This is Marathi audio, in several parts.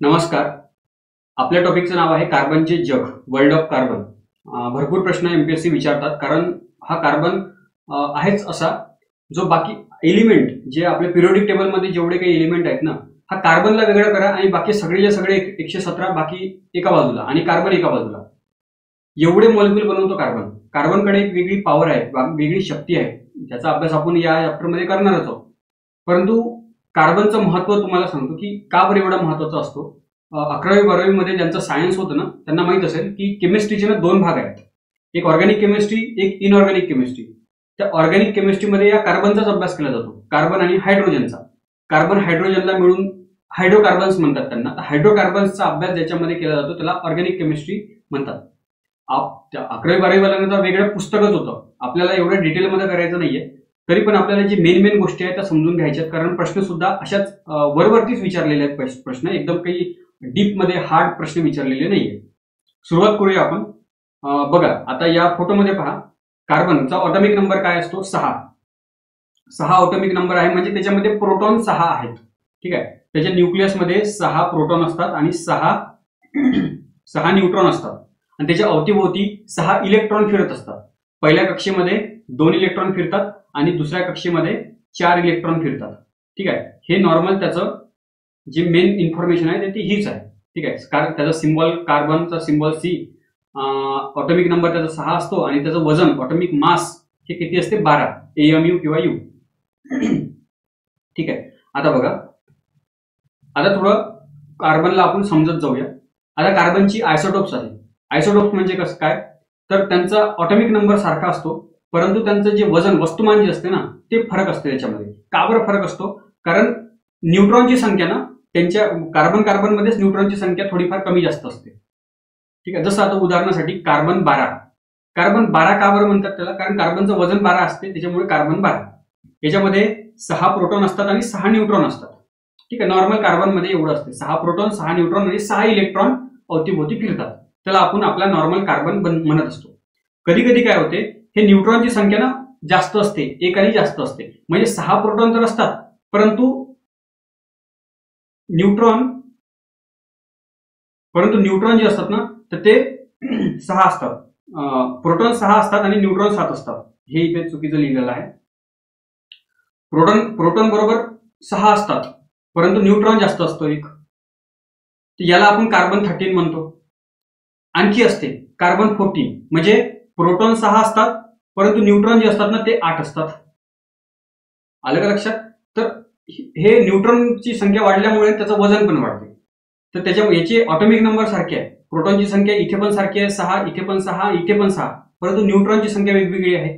नमस्कार. आपल्या टॉपिकचं नाव आहे कार्बनचे जग, वर्ल्ड ऑफ कार्बन. भरपूर प्रश्न एमपीएससी विचारतात, कारण हा कार्बन आहेच असा जो बाकी एलिमेंट जे आपल्या पिरियोडिक टेबलमध्ये जेवढे काही एलिमेंट आहेत ना, हा कार्बनला वेगळं करा आणि बाकी सगळेच्या सगळे 117 बाकी एका बाजूला आणि कार्बन एका बाजूला, एवढे मॉलिक्यूल बनवतो कार्बन. कार्बनकडे एक वेगळी पॉवर आहे, वेगळी शक्ती आहे, ज्याचा अभ्यास आपण या चॅप्टरमध्ये करणारच आहोत. परंतु कार्बनचं महत्व तुम्हाला सांगतो की का बरं एवढा महत्वाचा असतो. 11वी-12वी मध्ये ज्यांचं सायन्स होतं ना, त्यांना माहित असेल की केमिस्ट्रीचे ना 2 भाग आहेत, एक ऑर्गॅनिक केमिस्ट्री, एक इनऑर्गॅनिक केमिस्ट्री. त्या ऑर्गॅनिक केमिस्ट्रीमध्ये या कार्बनचाच अभ्यास केला जातो, कार्बन आणि हायड्रोजनचा. कार्बन हायड्रोजनला मिळून हायड्रोकार्बन्स म्हणतात त्यांना. तर हायड्रोकार्बन्सचा अभ्यास ज्याच्यामध्ये केला जातो त्याला ऑर्गॅनिक केमिस्ट्री म्हणतात. 11वी-12वी वाल्यांना वेगळं पुस्तकच होतं, आपल्याला एवढं डिटेलमध्ये करायचं नाहीये. तरी पण आपल्याला जी मेन गोष्टी आहेत त्या समजून घ्यायच्यात, कारण प्रश्न सुद्धा अशाच वरवरतीच विचारलेले आहेत. प्रश्न एकदम काही डीप मध्ये हार्ड प्रश्न विचारलेले नाहीये. सुरुवात करूया आपण. बघा आता या फोटोमध्ये पहा, कार्बनचा ऑटोमिक नंबर काय असतो? 6 ऑटोमिक नंबर आहे, म्हणजे त्याच्यामध्ये प्रोटॉन 6 आहेत. ठीक आहे, त्याच्या न्यूक्लियसमध्ये 6 प्रोटॉन असतात आणि 6 न्यूट्रॉन असतात, आणि त्याच्या अवतीभोवती 6 इलेक्ट्रॉन फिरत असतात. पहिल्या कक्षेमध्ये 2 इलेक्ट्रॉन फिरतात आणि दुसऱ्या कक्षेमध्ये 4 इलेक्ट्रॉन फिरतात. ठीक आहे, हे नॉर्मल त्याचं जे मेन इन्फॉर्मेशन आहे ती हीच आहे. ठीक आहे, कारण त्याचा सिम्बॉल, कार्बनचा सिम्बॉल C, ऑटोमिक नंबर त्याचा 6 असतो आणि त्याचं वजन, ऑटोमिक मास हे किती असते? 12 AMU किंवा U. ठीक आहे, आता बघा, आता थोडं कार्बनला आपण समजत जाऊया. आता कार्बनची आयसोटोप्स आहे. आयसोटोप्स म्हणजे कसं काय, तर त्यांचा ऑटोमिक नंबर सारखा असतो, परंतु त्यांचं जे वजन, वस्तुमान जे असते ना, ते फरक असते त्याच्यामध्ये. का बरं फरक असतो? कारण न्यूट्रॉनची संख्या ना, त्यांच्या कार्बनमध्येच न्यूट्रॉनची संख्या थोडीफार कमी जास्त असते. ठीक आहे, जसं आता उदाहरणासाठी कार्बन 12 का बरं म्हणतात त्याला? कारण कार्बनचं वजन 12 असते, त्याच्यामुळे कार्बन 12. याच्यामध्ये 6 प्रोटॉन असतात आणि 6 न्यूट्रॉन असतात. ठीक आहे, नॉर्मल कार्बनमध्ये एवढं असते, 6 प्रोटॉन, 6 न्यूट्रॉन आणि 6 इलेक्ट्रॉन अवतीभोवती फिरतात. त्याला आपण आपला नॉर्मल कार्बन म्हणत असतो. कधी कधी काय होते, हे न्यूट्रॉनची संख्या ना जास्त असते, एक आणि जास्त असते, म्हणजे 6 प्रोटॉन तर असतात, परंतु न्यूट्रॉन जे असतात ना, तर ते 6 असतात. प्रोटॉन 6 असतात आणि न्यूट्रॉन 7 असतात. हे इथे चुकीचं लिहिलेलं आहे. प्रोटॉन बरोबर 6 असतात, परंतु न्यूट्रॉन जास्त असतो एक. याला आपण कार्बन 13 म्हणतो. आणखी असते कार्बन 14, म्हणजे प्रोटॉन 6 असतात, परंतु न्यूट्रॉन जे असतात ना ते 8 असतात. आलं का लक्षात? तर हे न्यूट्रॉनची संख्या वाढल्यामुळे त्याचं वजन पण वाढते. तर याचे ऑटोमिक नंबर सारखे आहे. प्रोटॉनची संख्या इथे पण सारखी आहे 6, इथे पण 6, इथे पण 6, परंतु न्यूट्रॉनची संख्या वेगवेगळी आहे.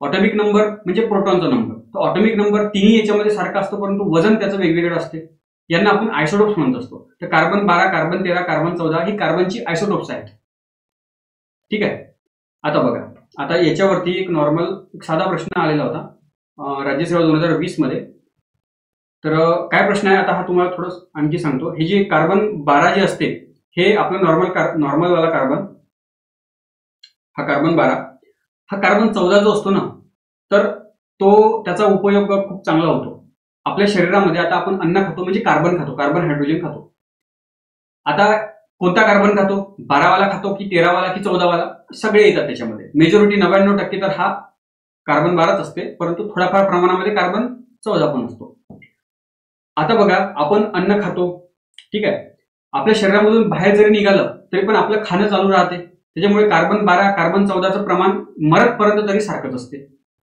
ऑटोमिक नंबर म्हणजे प्रोटॉनचा नंबर, तर ऑटोमिक नंबर तिन्ही याच्यामध्ये सारखा असतो, परंतु वजन त्याचं वेगवेगळं असते. यांना आपण आयसोटोप्स म्हणत असतो. तर कार्बन 12, कार्बन 13, कार्बन 14 ही कार्बनची आयसोटोप्स आहेत. ठीक आहे, आता बघा, आता याच्यावरती एक नॉर्मल साधा प्रश्न आलेला होता राज्यसेवा 2020 मध्ये. तर काय प्रश्न आहे आता हा तुम्हाला थोडं आणखी सांगतो. हे जे कार्बन 12 जे असते, हे आपलं नॉर्मल वाला कार्बन, हा कार्बन 12, हा कार्बन 14 जो असतो ना, तर तो त्याचा उपयोग खूप चांगला होतो आपल्या शरीरामध्ये. आता आपण अन्न खातो म्हणजे कार्बन खातो, कार्बन हायड्रोजन खातो. आता कोणता कार्बन खातो? 12 वाला खातो की 13 वाला की 14 वाला? सगळे येतात त्याच्यामध्ये. मेजॉरिटी 99% तर हा कार्बन 12च असते, परंतु थोड्याफार प्रमाणामध्ये कार्बन 14 पण असतो. आता बघा, आपण अन्न खातो, ठीक आहे, आपल्या शरीरामधून बाहेर जरी निघालं तरी पण आपलं खाणं चालू राहते. त्याच्यामुळे कार्बन 12, कार्बन 14चं प्रमाण मरतपर्यंत तरी सारखंच असते.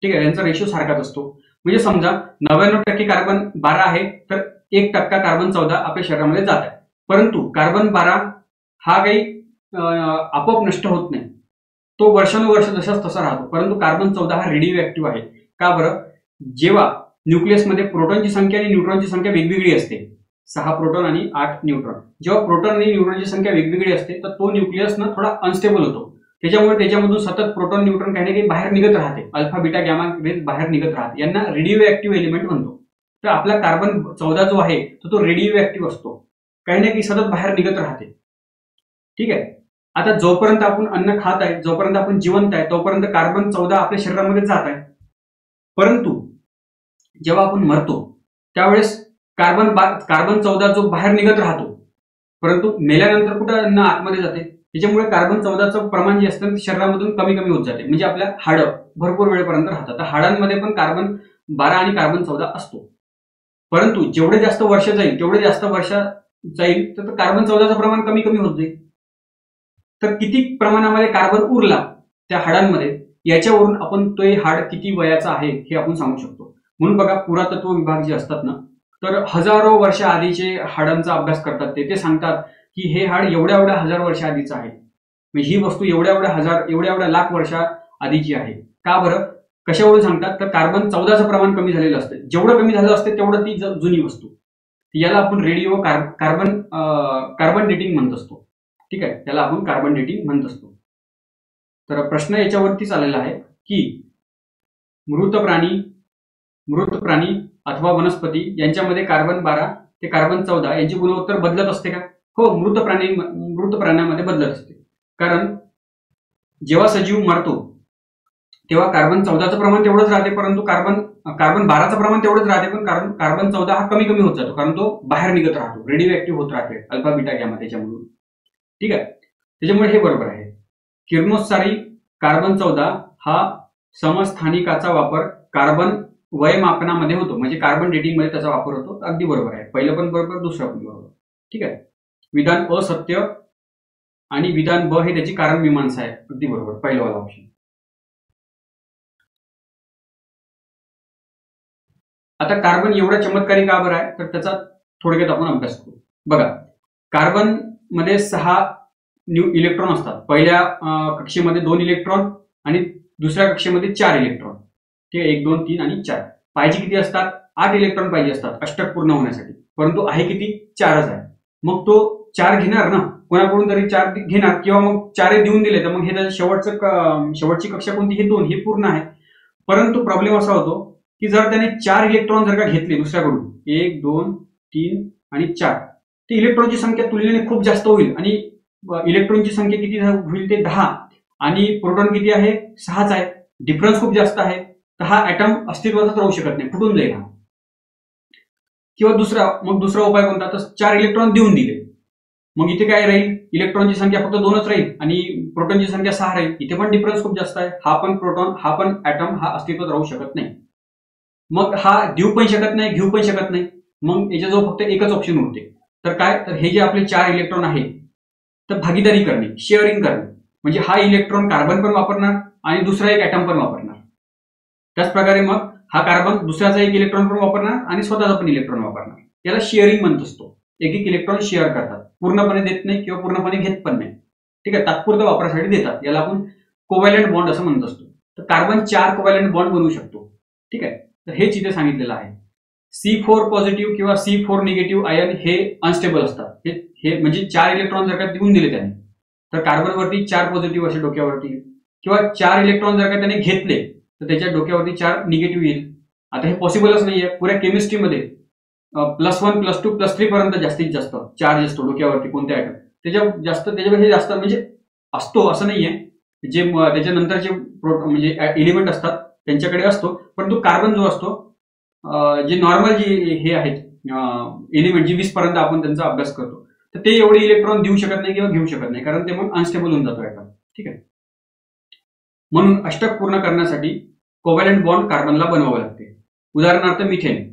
ठीक आहे, यांचा रेशो सारखाच असतो. म्हणजे समजा 99% कार्बन 12 आहे, तर 1% कार्बन 14 आपल्या शरीरामध्ये जात आहे. परंतु कार्बन 12 हा काही आपोआप नष्ट होत नाही, तो वर्षानुवर्ष जशाच तसा राहतो. परंतु कार्बन 14 हा रेडिओ ऍक्टिव्ह आहे. का बरं? जेव्हा न्यूक्लियसमध्ये प्रोटॉनची संख्या आणि न्यूट्रॉनची संख्या वेगवेगळी असते, 6 प्रोटॉन आणि 8 न्यूट्रॉन, जेव्हा प्रोटॉन आणि न्यूट्रॉनची संख्या वेगवेगळी असते, तर तो न्यूक्लियस ना थोडा अनस्टेबल होतो. त्याच्यामुळे त्याच्यामधून सतत प्रोटॉन न्यूट्रॉन काही ना काही बाहेर निघत राहते, अल्फा बीटा गॅमा रेज बाहेर निघत राहते. यांना रेडिओ ऍक्टिव्ह एलिमेंट म्हणतो. तर आपला कार्बन 14 जो आहे तो रेडिओ ऍक्टिव्ह असतो, काही ना काही सतत बाहेर निघत राहते. ठीक आहे, आता जोपर्यंत आपण अन्न खात आहे, जोपर्यंत आपण जिवंत आहे, तोपर्यंत कार्बन 14 आपल्या शरीरामध्ये जात आहे. परंतु जेव्हा आपण मरतो त्यावेळेस कार्बन 14 जो बाहेर निघत राहतो, परंतु मेल्यानंतर कुठं अन्न आतमध्ये जाते, त्याच्यामुळे कार्बन 14चं प्रमाण जे असतं ते शरीरामधून कमी कमी होत जाते, म्हणजे आपल्या हाडं भरपूर वेळेपर्यंत राहतात. तर हाडांमध्ये पण कार्बन 12 आणि कार्बन 14 असतो. परंतु जेवढे जास्त वर्ष जाईल तेवढे जास्त वर्ष जाईल तर कार्बन 14चं प्रमाण कमी कमी होत जाईल. तर किती प्रमाणामध्ये कार्बन उरला त्या हाडांमध्ये याच्यावरून आपण तो हाड किती वयाचा आहे हे आपण सांगू शकतो. म्हणून बघा, पुरातत्व विभाग जे असतात ना, तर हजारो वर्ष आधीचे हाडांचा अभ्यास करतात. ते सांगतात की हे हाड एवढ्या एवढ्या हजार वर्ष आधीचं आहे, ही वस्तू एवढ्या एवढ्या लाख वर्षा आधीची आहे. का बरं, कशावरून सांगतात, तर कार्बन 14चं प्रमाण कमी झालेलं असतं. जेवढं कमी झालं असतं तेवढं ती जुनी वस्तू. याला आपण रेडिओ कार्बन डेटिंग म्हणत असतो. ठीक आहे, त्याला आपण कार्बन डेटिंग म्हणत असतो. तर प्रश्न याच्यावरतीच आलेला आहे की मृत प्राणी अथवा वनस्पती यांच्यामध्ये कार्बन 12 ते कार्बन 14 यांची गुणोत्तर बदलत असते का? हो, मृत प्राण्यामध्ये बदलत असते. कारण जेव्हा सजीव मरतो तेव्हा कार्बन 14चं प्रमाण तेवढंच राहते, परंतु कार्बन 12चं प्रमाण तेवढंच राहते, पण कार्बन 14 हा कमी कमी होत जातो, कारण तो बाहेर निघत राहतो, रेडिओ ऍक्टिव्ह होत राहते अल्फा बीटा गॅमा त्याच्यामधून. ठीक आहे, त्याच्यामुळे हे बरोबर आहे. किरणोत्सारी कार्बन 14 हा समस्थानिकाचा वापर कार्बन वयमापनामध्ये होतो, म्हणजे कार्बन डेटिंग मध्ये त्याचा वापर होतो. अगदी बरोबर आहे, पहिलं पण बरोबर, दुसरं पण बरोबर. ठीक आहे, विधान अ सत्य आणि विधान ब हे त्याची कारण मीमांसा आहे. अगदी बरोबर, पहिलं वाला ऑप्शन. आता कार्बन एवढा चमत्कारी का बरं आहे, तर त्याचा थोडक्यात आपण अभ्यास करू. बघा, कार्बन मध्ये 6 इलेक्ट्रॉन असतात. पहिल्या कक्षेमध्ये 2 इलेक्ट्रॉन आणि दुसऱ्या कक्षेमध्ये 4 इलेक्ट्रॉन. ठीक आहे, 1 2 3 आणि 4. पाहिजे किती असतात? 8 इलेक्ट्रॉन पाहिजे असतात अष्टक पूर्ण होण्यासाठी, परंतु आहे किती? 4च आहे. मग तो 4 घेणार ना, कोणाकडून तरी 4 घेणार, किंवा मग 4 देऊन दिले तर मग हे त्याचं शेवटची कक्षा कोणती? हे 2, हे पूर्ण आहे. परंतु प्रॉब्लेम असा होतो की जर त्याने 4 इलेक्ट्रॉन जर का घेतले दुसऱ्याकडून, 1 2 3 आणि 4, ते इलेक्ट्रॉनची संख्या तुलनेने खूप जास्त होईल आणि इलेक्ट्रॉनची संख्या किती होईल? ते 10, आणि प्रोटॉन किती आहे? 6च आहे. डिफरन्स खूप जास्त आहे. तर हा ऍटम अस्तित्वातच राहू शकत नाही, फुटून जाईल हा. किंवा दुसरा उपाय कोणता? तर 4 इलेक्ट्रॉन देऊन दिले, मग इथे काय राहील? इलेक्ट्रॉनची संख्या फक्त 2च राहील आणि प्रोटॉनची संख्या 6 राहील. इथे पण डिफरन्स खूप जास्त आहे. हा पण प्रोटॉन, हा पण ऍटम हा अस्तित्वात राहू शकत नाही. मग हा देऊ पण शकत नाही, घेऊ पण शकत नाही. मग याच्याजवळ फक्त एकच ऑप्शन उरते. तर काय? तर हे जे आपले 4 इलेक्ट्रॉन आहे, तर भागीदारी करणे, शेअरिंग करणे. म्हणजे हा इलेक्ट्रॉन कार्बन पण वापरणार आणि दुसरा एक ऍटम पण वापरणार. त्याच प्रकारे मग हा कार्बन दुसऱ्याचा एक इलेक्ट्रॉन पण वापरणार आणि स्वतःचा पण इलेक्ट्रॉन वापरणार. याला शेअरिंग म्हणत असतो. एक इलेक्ट्रॉन शेअर करतात, पूर्णपणे देत नाही किंवा पूर्णपणे घेत पण नाही. ठीक आहे, तात्पुरत्या वापरासाठी देतात. याला आपण कोव्हॅलंट बॉन्ड असं म्हणत असतो. तर कार्बन 4 कोव्हॅलंट बॉन्ड बनवू शकतो. ठीक आहे, तर हेच इथे सांगितलेलं आहे. C4 पॉझिटिव्ह किंवा C4 निगेटिव्ह आयन हे अनस्टेबल असतात. हे म्हणजे 4 इलेक्ट्रॉन जर का देऊन दिले त्याने, तर कार्बनवरती 4 पॉझिटिव्ह असे डोक्यावरती येईल, किंवा 4 इलेक्ट्रॉन जर का त्याने घेतले तर त्याच्या डोक्यावरती 4 निगेटिव्ह येईल. आता हे पॉसिबलच नाहीये. पुऱ्या केमिस्ट्रीमध्ये +1 +2 +3 पर्यंत जास्तीत जास्त चार्ज असतो डोक्यावरती कोणत्या ऍटम, त्याच्यापेक्षा जास्त म्हणजे असतो असं नाहीये. जे त्याच्यानंतरचे म्हणजे एलिमेंट असतात त्यांच्याकडे असतो, परंतु कार्बन जो असतो, जे नॉर्मल जे हे आहेत एलिमेंट, जे 20 पर्यंत आपण त्यांचा अभ्यास करतो, तर ते एवढे इलेक्ट्रॉन देऊ शकत नाही किंवा घेऊ शकत नाही, कारण ते मग अनस्टेबल होऊन जातो ऍटम. ठीक आहे, म्हणून अष्टक पूर्ण करण्यासाठी कोव्हॅलंट बॉन्ड कार्बनला बनवावं लागते. उदाहरणार्थ मिथेन.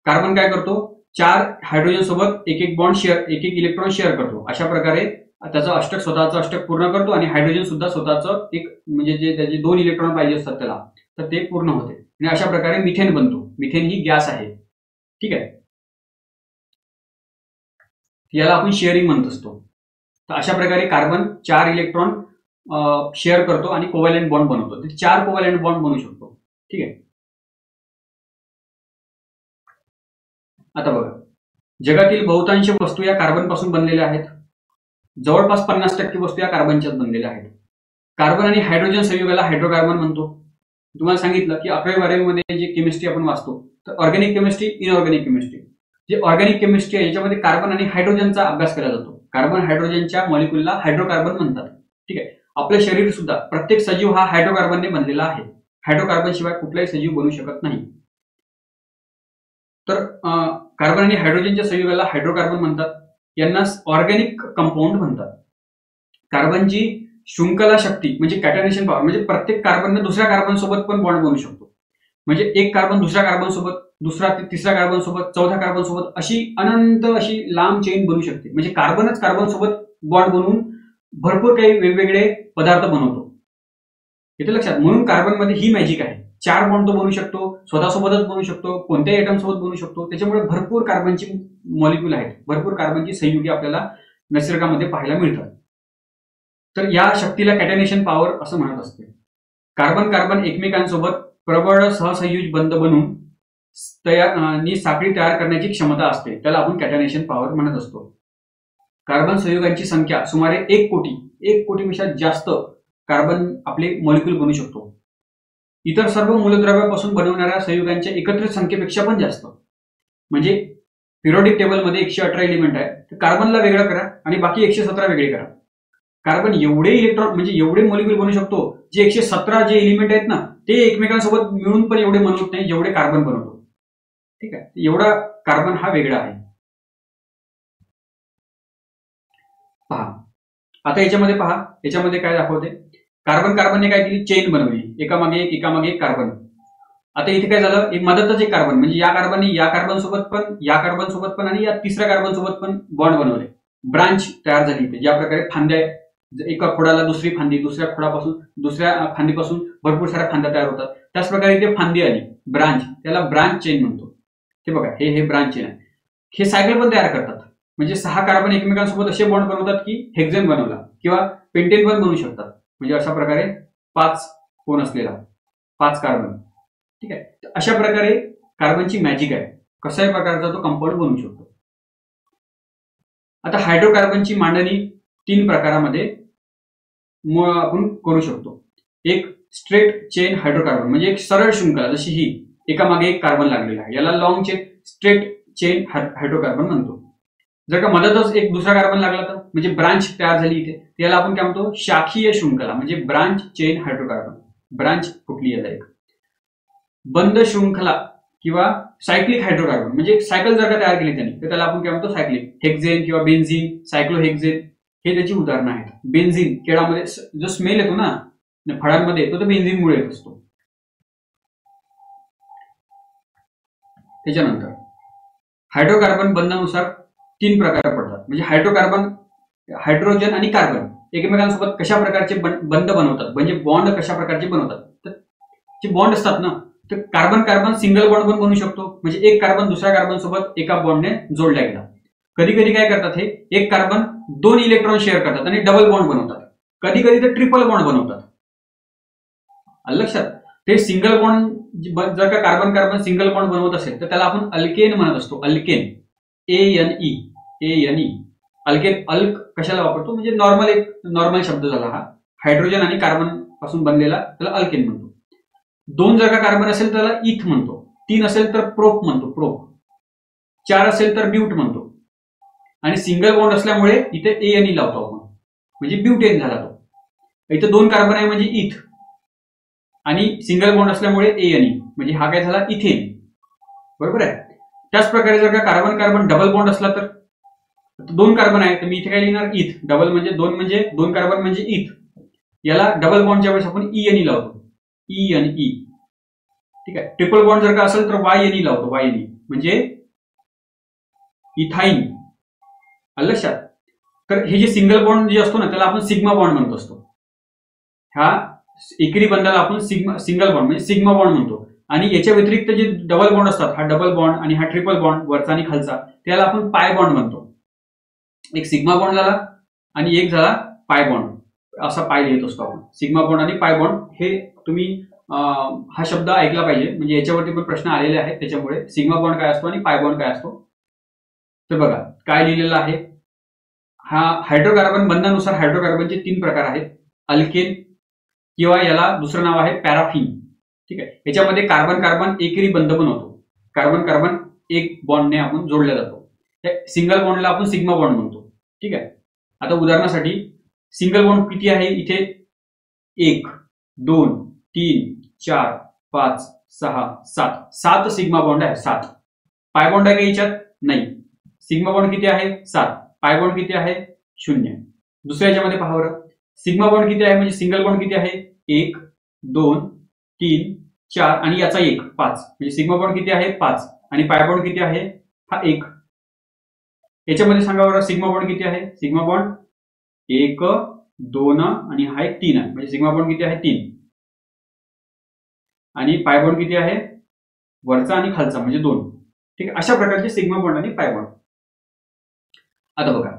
कार्बन काय करतो? 4 हायड्रोजन सोबत एक एक इलेक्ट्रॉन शेअर करतो. अशा प्रकारे त्याचं स्वतःचं अष्टक पूर्ण करतो आणि हायड्रोजन सुद्धा स्वतःचं एक, म्हणजे जे त्याचे 2 इलेक्ट्रॉन पाहिजे असतात त्याला, तर ते पूर्ण होते आणि अशा प्रकारे मिथेन बनतो. मिथेन ही गॅस आहे. ठीक आहे, याला आपण शेअरिंग म्हणत असतो. तर अशा प्रकारे कार्बन 4 इलेक्ट्रॉन शेअर करतो आणि कोव्हॅलंट बॉन्ड बनवतो. 4 कोव्हॅलंट बॉन्ड बनवू शकतो. ठीक आहे, आता बघा, जगातील बहुतांश वस्तू या कार्बन पासून बनलेल्या आहेत. जवळपास 50% वस्तू या कार्बनच्याच बनलेल्या आहेत. कार्बन आणि हायड्रोजन संयुगाला हायड्रोकार्बन म्हणतो. तुम्हाला सांगितलं की 11वी 12वी मध्ये जे केमिस्ट्री आपण वाचतो, तर ऑर्गॅनिक केमिस्ट्री, इनऑर्गॅनिक केमिस्ट्री. जे ऑर्गॅनिक केमिस्ट्री आहे याच्यामध्ये कार्बन आणि हायड्रोजनचा अभ्यास केला जातो. कार्बन हायड्रोजनच्या मॉलिक्यूलला हायड्रोकार्बन म्हणतात. ठीक आहे, आपलं शरीर सुद्धा, प्रत्येक सजीव हा हायड्रोकार्बनने बनलेला आहे. हायड्रोकार्बन शिवाय कुठलाही सजीव बनू शकत नाही. तर कार्बन आणि हायड्रोजनच्या संयुगाला हायड्रोकार्बन म्हणतात. यांना ऑर्गॅनिक कंपाऊंड म्हणतात. कार्बनची शृंखला शक्ती म्हणजे कॅटनेशन पॉवर, म्हणजे प्रत्येक कार्बनने दुसऱ्या कार्बन सोबत पण बॉन्ड बनवू शकतो. म्हणजे एक कार्बन दुसऱ्या कार्बन सोबत, दुसरा तिसऱ्या कार्बन सोबत, चौथ्या कार्बन सोबत, अशी अनंत अशी लांब चेन बनू शकते. म्हणजे कार्बनच कार्बन सोबत बॉन्ड बनवून भरपूर काही वेगवेगळे पदार्थ बनवतो. इथे लक्षात, म्हणून कार्बनमध्ये ही मॅजिक आहे. 4 बॉन्ड तो बनवू शकतो, स्वतःसोबतच बनवू शकतो, कोणत्याही आयटम सोबत बनवू शकतो. त्याच्यामुळे भरपूर कार्बनची मॉलिक्यूल आहेत, भरपूर कार्बनची संयुगे आपल्याला निसर्गामध्ये पाहायला मिळतात. तर या शक्तीला कॅटनेशन पॉवर असं म्हणत असते. कार्बन कार्बन एकमेकांसोबत प्रबळ सहसंयुज बंध बनवून साखळी तयार करण्याची क्षमता असते, त्याला आपण कॅटनेशन पॉवर म्हणत असतो. कार्बन संयुगांची संख्या सुमारे 1 कोटीपेक्षा जास्त कार्बन आपले मॉलिक्यूल बनवू शकतो. इतर सर्व मूलद्रव्यापासून बनवणाऱ्या संयुगांच्या एकत्रित संख्येपेक्षा पण जास्त. म्हणजे पिरियोडिक टेबलमध्ये 118 एलिमेंट आहे, तर कार्बनला वेगळं करा आणि बाकी 117 वेगळे करा. कार्बन एवढे इलेक्ट्रॉन म्हणजे एवढे मॉलिक्यूल बनवू शकतो, जे 117 जे एलिमेंट आहेत ना, ते एकमेकांसोबत मिळून पण एवढे बनवत नाही जेवढे कार्बन बनवतो. ठीक आहे, एवढा कार्बन हा वेगळा आहे. पहा आता याच्यामध्ये पहा, याच्यामध्ये काय दाखवते, कार्बन कार्बनने काय केली, चेन बनवली, एकामागे एक कार्बन. आता इथे काय झालं, एक मदतच एक कार्बन, म्हणजे या कार्बनने या कार्बन सोबत पण, या कार्बन सोबत पण आणि या तिसऱ्या कार्बन सोबत पण बॉन्ड बनवले, ब्रांच तयार झाली. इथे ज्या प्रकारे फांद्या, एका खोडाला दुसरी फांदी, दुसऱ्या फांदीपासून भरपूर साऱ्या फांद्या तयार होतात, त्याच प्रकारे इथे फांदी आली, ब्रांच, त्याला ब्रांच चेन म्हणतो. ते बघा, हे ब्रांच चेन आहे. हे सायकल पण तयार करतात, म्हणजे 6 कार्बन एकमेकांसोबत असे बॉन्ड बनवतात की हेक्झेन बनवला किंवा पेंटेन पण बनवू शकतात. म्हणजे अशा प्रकारे 5 कोण असलेला 5 कार्बन. ठीक आहे, अशा प्रकारे कार्बनची मॅजिक आहे, कशाही प्रकारचा तो कंपाऊंड बनवू शकतो. आता हायड्रोकार्बनची मांडणी 3 प्रकारामध्ये आपण करू शकतो. एक स्ट्रेट चेन हायड्रोकार्बन, म्हणजे एक सरळ शृंखला, जशी ही एकामागे एक कार्बन लागलेला आहे, याला long chain straight chain hydrocarbon म्हणतो. जर का मधातच एक दुसरा कार्बन लागला तर, म्हणजे ब्रांच तयार झाली इथे, त्याला आपण काय म्हणतो, शाखीय शृंखला, म्हणजे ब्रांच चेन हायड्रोकार्बन, ब्रांच फुटली याला एक. बंद शृंखला किंवा सायक्लिक हायड्रोकार्बन, म्हणजे सायकल जर का तयार केली त्यांनी, तर त्याला आपण काय म्हणतो, सायक्लिक. हेक्झेन किंवा बेन्झीन, सायक्लोहेक्झेन हे त्याची उदाहरणं आहेत. बेन्झीन, केळामध्ये जो स्मेल येतो ना फळांमध्ये, तो बेन्झीनमुळे येत असतो. त्याच्यानंतर हायड्रोकार्बन बंधानुसार 3 प्रकार पडतात. म्हणजे हायड्रोकार्बन, हायड्रोजन आणि कार्बन एकमेकांसोबत कशा प्रकारचे बंध बनवतात, म्हणजे बॉन्ड कशा प्रकारचे बनवतात. तर जे बॉन्ड असतात ना, तर कार्बन कार्बन सिंगल बॉन्ड पण बनवू शकतो, म्हणजे एक कार्बन दुसऱ्या कार्बन सोबत एका बॉन्डने जोडला गेला. कधी कधी काय करतात, हे एक कार्बन 2 इलेक्ट्रॉन शेअर करतात आणि डबल बॉन्ड बनवतात. कधी कधी ते ट्रिपल बॉन्ड बनवतात. लक्षात, ते सिंगल बॉन्ड जर का कार्बन कार्बन सिंगल बॉन्ड बनवत असेल तर त्याला आपण अल्केन म्हणत असतो. Alkane, ANE. अल्केन, अल्क कशाला वापरतो, म्हणजे नॉर्मल शब्द झाला हा. हायड्रोजन आणि कार्बन पासून बनलेला, त्याला अल्केन म्हणतो. 2 जर का कार्बन असेल त्याला इथ म्हणतो. 3 असेल तर प्रोप म्हणतो, प्रोप. 4 असेल तर ब्यूट म्हणतो. आणि सिंगल बॉन्ड असल्यामुळे इथे ANE लावतो आपण, म्हणजे ब्यूटेन झाला तो. इथे 2 कार्बन आहे म्हणजे इथ, आणि सिंगल बॉन्ड असल्यामुळे ANE, म्हणजे हा काय झाला, इथेन. बरोबर आहे. त्याच प्रकारे जर का कार्बन कार्बन डबल बॉन्ड असला तर 2 कार्बन आहे, तर मी इथे काय लिहिणार, इथ. डबल म्हणजे 2 कार्बन म्हणजे इथ. याला डबल बॉन्डच्या वेळेस आपण ENE लावतो, ENE. ठीक आहे. ट्रिपल बॉन्ड जर का असेल तर YNE लावतो, YNE, म्हणजे इथाईन. लक्षात. तर हे जे सिंगल बॉन्ड जे असतो ना, त्याला आपण सिग्मा बॉन्ड म्हणत असतो. ह्या एकेरी बंधाला आपण सिंगल बॉन्ड म्हणजे सिग्मा बॉन्ड म्हणतो. आणि याच्या व्यतिरिक्त जे डबल बॉन्ड असतात, हा डबल बॉन्ड आणि हा ट्रिपल बॉन्ड, वरचा आणि खालचा, त्याला आपण पाय बॉन्ड म्हणतो. एक सिग्मा बॉन्ड झाला आणि एक झाला पाय बॉन्ड, असा पाय लिहित असतो आपण. सिग्मा बॉन्ड आणि पाय बॉन्ड, हे तुम्ही हा शब्द ऐकला पाहिजे, म्हणजे याच्यावरती पण प्रश्न आलेले आहेत. त्याच्यामुळे सिग्मा बॉन्ड काय असतो आणि पाय बॉन्ड काय असतो, तर बघा काय लिहिलेलं आहे. हा हायड्रोकार्बन बंधानुसार हायड्रोकार्बनचे 3 प्रकार आहेत. अल्केन, किंवा याला दुसरं नाव आहे पॅराफिन. ठीक आहे. याच्यामध्ये कार्बन कार्बन एकेरी बंध बनवतो. कार्बन कार्बन एक बॉन्डने आपण जोडला जातो. सिंगल बॉन्डला आपण सिग्मा बॉन्ड म्हणतो. ठीक आहे. आता उदाहरणासाठी सिंगल बॉन्ड किती आहे, इथे 1, 2, 3, 4, 5, 6, 7 सिग्मा बॉन्ड आहे. 7 पाय बॉन्ड आहे का याच्यात, नाही. सिग्मा बॉन्ड किती आहे, 7. पाय बॉन्ड किती आहे 0. दुसऱ्या याच्यामध्ये पहा बरं, सिग्मा बॉन्ड किती आहे म्हणजे सिंगल बॉन्ड किती आहे 1 2 3 4 आणि याचा 1 5 म्हणजे सिग्मा बॉन्ड किती आहे 5 आणि पाय बॉन्ड किती आहे हा 1. याच्यामध्ये सांगा बरं सिग्मा बॉन्ड किती आहे, सिग्मा बॉन्ड 1 2 आणि हा एक 3 आहे म्हणजे सिग्मा बॉन्ड किती आहे 3 आणि पाय बॉन्ड किती आहे वरचा आणि खालचा म्हणजे 2. ठीक आहे, अशा प्रकारचे सिग्मा बॉन्ड आणि पाय बॉन्ड. आता बघा,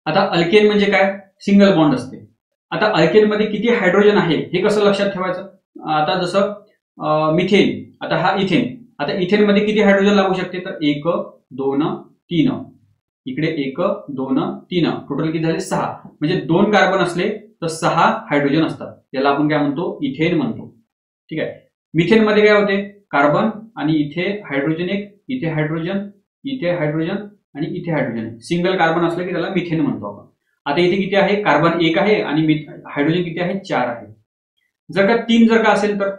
आता अल्केन म्हणजे काय सिंगल बॉन्ड असते. आता अल्केन मध्ये किती हायड्रोजन आहे हे कसं लक्षात ठेवायचं. आता जसं मिथेन, आता हा इथेन, आता इथेन मध्ये किती हायड्रोजन लागू शकते तर 1 2 3 इकडे 1 2 3 टोटल किती झाले 6 म्हणजे 2 कार्बन असले तर 6 हायड्रोजन असतात. याला आपण काय म्हणतो इथेन म्हणतो. ठीक आहे, मिथेन मध्ये काय होते कार्बन आणि इथे हायड्रोजन एक, इथे हायड्रोजन, इथे हायड्रोजन आणि इथे हायड्रोजन, सिंगल कार्बन असलं की त्याला मिथेन म्हणतो आपण. आता इथे किती आहे कार्बन 1 आहे आणि हायड्रोजन किती आहे 4 आहे. जर का 3 जर का असेल तर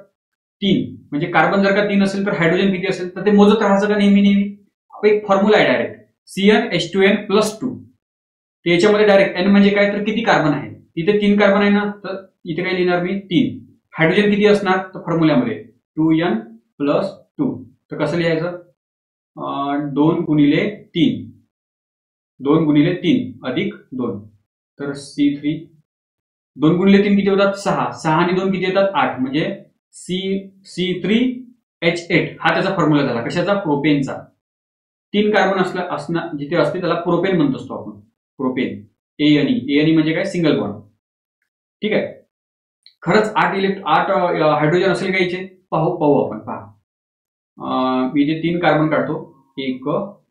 3 म्हणजे कार्बन जर का 3 असेल तर हायड्रोजन किती असेल तर ते मोजत राहायचं का नेहमी नेहमी. एक फॉर्म्युला आहे डायरेक्ट CnH2n+2. तर याच्यामध्ये डायरेक्ट n म्हणजे काय तर किती कार्बन आहे, इथे 3 कार्बन आहे ना तर इथे काय लिहिणार मी 3. हायड्रोजन किती असणार तर फॉर्म्युल्यामध्ये 2n+2. तर कसं लिहायचं 2 गुणिले 3 2 गुणिले 3 अधिक 2 तर C3 2 गुणिले 3 किती होतात 6 6 आणि 2 किती येतात 8 म्हणजे C3H8 हा त्याचा फॉर्म्युला झाला. कशाचा प्रोपेनचा. 3 कार्बन असणं जिथे असते त्याला प्रोपेन म्हणत असतो आपण, प्रोपेन. एएनई म्हणजे काय सिंगल बॉन्ड. ठीक आहे, खरंच 8 हायड्रोजन असेल का इथे पाहू आपण. पहा मी इथे 3 कार्बन काढतो 1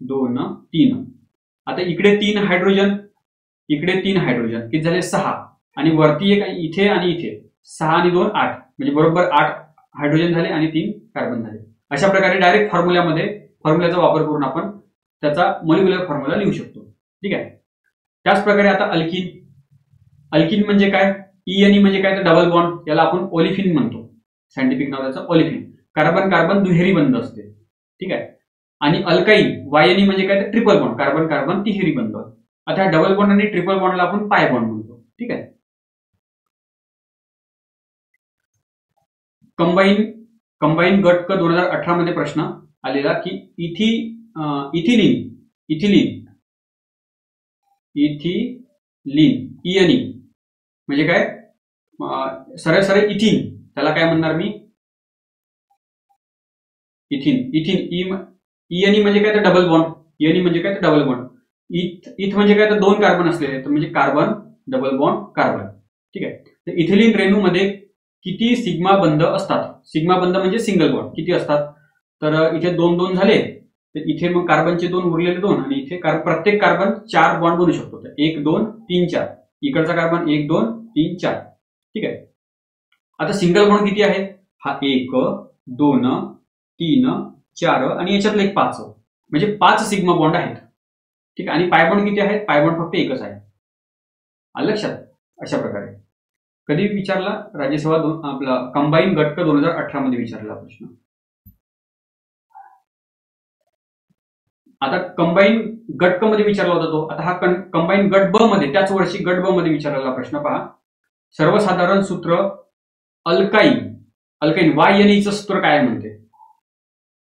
2 3. आता इकडे 3 हायड्रोजन, इकडे 3 हायड्रोजन किती झाले 6 आणि वरती एक इथे आणि इथे 6 आणि 2 8 म्हणजे बरोबर 8 हायड्रोजन झाले आणि 3 कार्बन झाले. अशा प्रकारे डायरेक्ट फॉर्म्युल्याचा वापर करून आपण त्याचा मॉलिक्युलर फॉर्म्युला लिहू शकतो. ठीक आहे, त्याच प्रकारे आता अल्किन म्हणजे काय ENE म्हणजे काय तर डबल बॉन्ड, याला आपण ओलिफिन म्हणतो. सायंटिफिक नाव त्याचं ओलिफिन. कार्बन कार्बन दुहेरी बंध असते. ठीक आहे, आणि अल्काईन YNE म्हणजे काय तर ट्रिपल बॉन्ड, कार्बन कार्बन तिहेरी बंध. आता डबल बॉन्ड आणि ट्रिपल बॉन्डला आपण पाय बॉन्ड म्हणतो. ठीक आहे, कंबाईन गट क 2018 मध्ये प्रश्न आलेला की इथिलीन ENE म्हणजे काय सरळ सरळ इथिन, त्याला काय म्हणणार मी इथिन ENE म्हणजे काय तर डबल बॉन्ड, ENE म्हणजे काय तर डबल बॉन्ड. इथ म्हणजे काय तर 2 कार्बन असलेले म्हणजे कार्बन डबल बॉन्ड कार्बन. ठीक आहे, तर इथिलीन रेणू मध्ये किती सिग्मा बंध असतात. सिग्मा बंध म्हणजे सिंगल बॉन्ड किती असतात तर इथे 2 2 झाले तर इथे मग कार्बनचे 2 उरलेले 2 आणि इथे प्रत्येक कार्बन 4 बॉन्ड बनू शकतो. 1 2 3 4 इकडचा कार्बन 1 2 3 4. ठीक आहे, आता सिंगल बॉन्ड किती आहे हा 1 2 3 4 आणि याच्यातलं एक 5 म्हणजे 5 सिग्मा बॉन्ड आहेत. ठीक आहे, आणि पाय बॉन्ड किती आहेत, पाय बॉन्ड फक्त एकच आहे. आलं लक्षात. अशा प्रकारे कधी विचारला राज्यसेवा आपला कंबाईन गट क 2018 मध्ये विचारला प्रश्न. आता कंबाईन गट क मध्ये विचारला होता तो. आता हा कंबाईन गट ब मध्ये त्याच वर्षी गट ब मध्ये विचारलेला प्रश्न पहा. सर्वसाधारण सूत्र अल्काईन YNE चं सूत्र काय म्हणते.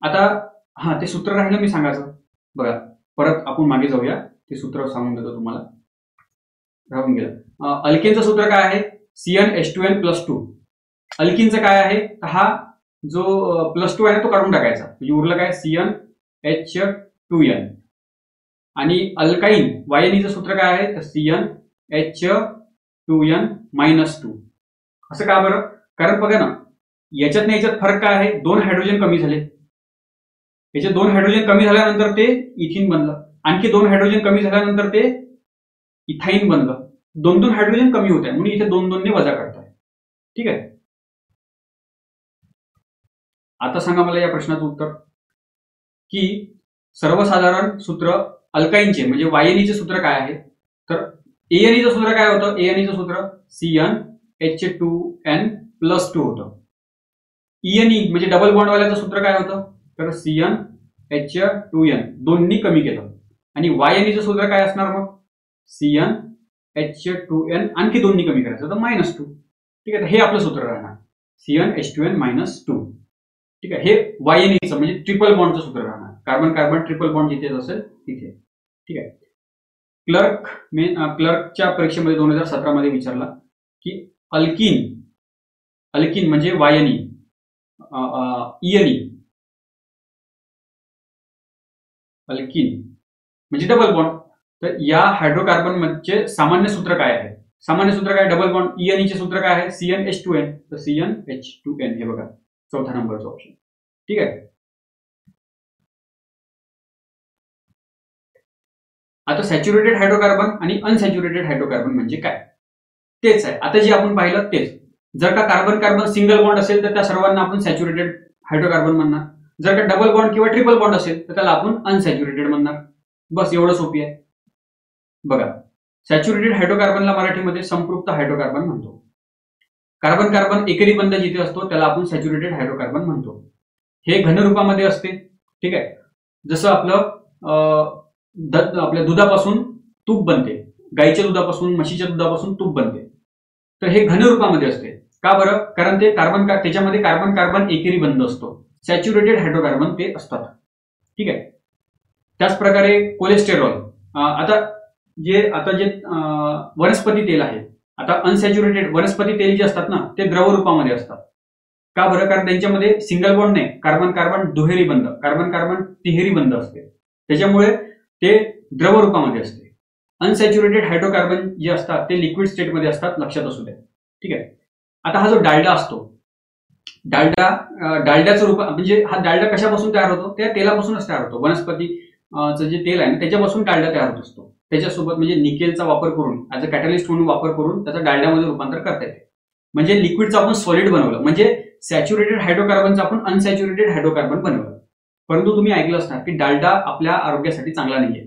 आता ते सूत्र राहिलं मी सांगायचं. बघा परत आपण मागे जाऊया, ते सूत्र सांगून देतो तुम्हाला, राहून गेलं. अल्केनचं सूत्र काय आहे CnH2n+2. अल्किनचं काय आहे हा जो +2 आहे तो काढून टाकायचा म्हणजे उरलं काय CnH2n. आणि अल्काईन YNE चं सूत्र काय आहे तर CnH2n-2. असं का बरं, कारण बघा ना याच्यात नाही याच्यात फरक काय आहे, 2 हायड्रोजन कमी झाले. याचे 2 हायड्रोजन कमी झाल्यानंतर ते इथिन बनलं, आणखी 2 हायड्रोजन कमी झाल्यानंतर ते इथाईन बनलं. 2 हायड्रोजन कमी होत आहे म्हणून इथे 2 ने वजा करताय. ठीक आहे, आता सांगा मला या प्रश्नाचं उत्तर की सर्वसाधारण सूत्र अल्काईनचे म्हणजे YNE चे सूत्र काय आहे तर ANE चं सूत्र काय होतं, ANE चं सूत्र CnH2n+2 होतं. ENE म्हणजे डबल बॉन्ड वाल्याचं सूत्र काय होतं तर CnH2n, दोन्ही कमी केलं आणि YNEचं सूत्र काय असणार मग CnH2n आणखी 2 कमी करायचं तर -2. ठीक आहे, हे आपलं सूत्र राहणार CnH2n -2. ठीक आहे, हे YNEचं म्हणजे ट्रिपल बॉन्डचं सूत्र राहणार. कार्बन कार्बन ट्रिपल बॉन्ड जिथे असेल तिथे. ठीक आहे, क्लर्कच्या परीक्षेमध्ये 2017 मध्ये विचारला की अल्किन म्हणजे YNE, ENE, अल्किन म्हणजे डबल बॉन्ड. तर या हायड्रोकार्बन मध्ये सामान्य सूत्र काय आहे? सामान्य सूत्र काय? Double bond. ENE चे सूत्र काय आहे? CnH2n. तर CnH2n हे बघा चौथा नंबरचा ऑप्शन. ठीक आहे, आता सॅच्युरेटेड हायड्रोकार्बन आणि अनसॅच्युरेटेड हायड्रोकार्बन म्हणजे काय तेच आहे. आता जे आपण पाहिलं तेच. जर का कार्बन कार्बन सिंगल बॉन्ड असेल तर त्या सर्वांना आपण सॅच्युरेटेड हायड्रोकार्बन म्हणणार. जर का डबल बॉन्ड किंवा ट्रिपल बॉन्ड असेल तर त्याला आपण अनसॅच्युरेटेड म्हणणार. बस एवढं सोपी आहे. बघा, सॅच्युरेटेड हायड्रोकार्बनला मराठीमध्ये संपृक्त हायड्रोकार्बन म्हणतो. कार्बन कार्बन एकेरी बंध जिथे असतो त्याला आपण सॅच्युरेटेड हायड्रोकार्बन म्हणतो. हे घनरूपामध्ये असते. ठीक आहे, जसं आपल्या दुधापासून तूप बनते, गाईच्या दुधापासून, म्हशीच्या दुधापासून तूप बनते. तर हे घनरूपामध्ये असते. का बरं? कारण ते त्याच्यामध्ये कार्बन कार्बन एकेरी बंध असतो. सॅच्युरेटेड हायड्रोकार्बन ते असतात. ठीक आहे, त्याच प्रकारे कोलेस्टेरॉल. आता जे वनस्पती तेल आहे, आता अनसॅच्युरेटेड वनस्पती तेल जे असतात ना ते द्रव रूपामध्ये असतात. का बरं? कारण त्यांच्यामध्ये सिंगल बॉन्ड नाही, कार्बन कार्बन दुहेरी बंध, कार्बन कार्बन तिहेरी बंध असते. त्याच्यामुळे ते द्रव रूपामध्ये असते. अनसॅच्युरेटेड हायड्रोकार्बन जे असतात ते लिक्विड स्टेटमध्ये असतात, लक्षात असू द्या. ठीक आहे, आता हा जो डालडा असतो, डालड्याचं रूप म्हणजे हा डालडा कशापासून तयार होतो? त्या तेलापासूनच तयार होतो. वनस्पतीचं जे तेल आहे ना त्याच्यापासून डालडा तयार होत असतो. त्याच्यासोबत म्हणजे निकेलचा वापर करून, ऍज अ कॅटलिस्ट म्हणून वापर करून त्याचं डालड्यामध्ये रूपांतर करता येते. म्हणजे लिक्विडचं आपण सॉलिड बनवलं, म्हणजे सॅच्युरेटेड हायड्रोकार्बनचं आपण अनसॅच्युरेटेड हायड्रोकार्बन बनवलं. परंतु तुम्ही ऐकलं असणार की डालडा आपल्या आरोग्यासाठी चांगला नाहीये.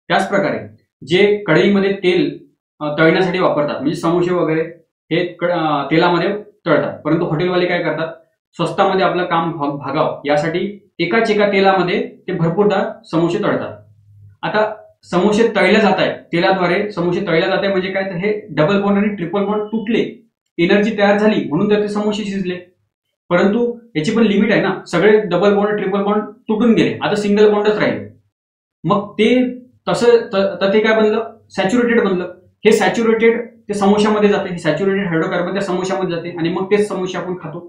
त्याच प्रकारे जे कढईमध्ये तेल तळण्यासाठी वापरतात, म्हणजे समोसे वगैरे हे तेलामध्ये तळतात, परंतु हॉटेलवाले काय करतात? स्वस्तामध्ये आपलं काम भागावं यासाठी एकाच एका तेलामध्ये ते भरपूरदा समोसे तळतात. आता समोसे तळले जात आहेत, तेलाद्वारे समोसे तळले जात आहे म्हणजे काय? तर हे डबल बॉन्ड आणि ट्रिपल बॉन्ड तुटले, एनर्जी तयार झाली म्हणून तर ते समोसे शिजले. परंतु याची पण लिमिट आहे ना. सगळे डबल बॉन्ड ट्रिपल बॉन्ड तुटून गेले, आता सिंगल बॉन्डच राहिले. मग ते ते काय बनलं? सॅच्युरेटेड बनलं. हे सॅच्युरेटेड ते समोशामध्ये जाते, हे सॅच्युरेटेड हायड्रोकार्बन त्या समोशामध्ये जाते आणि मग तेच समोसे आपण खातो.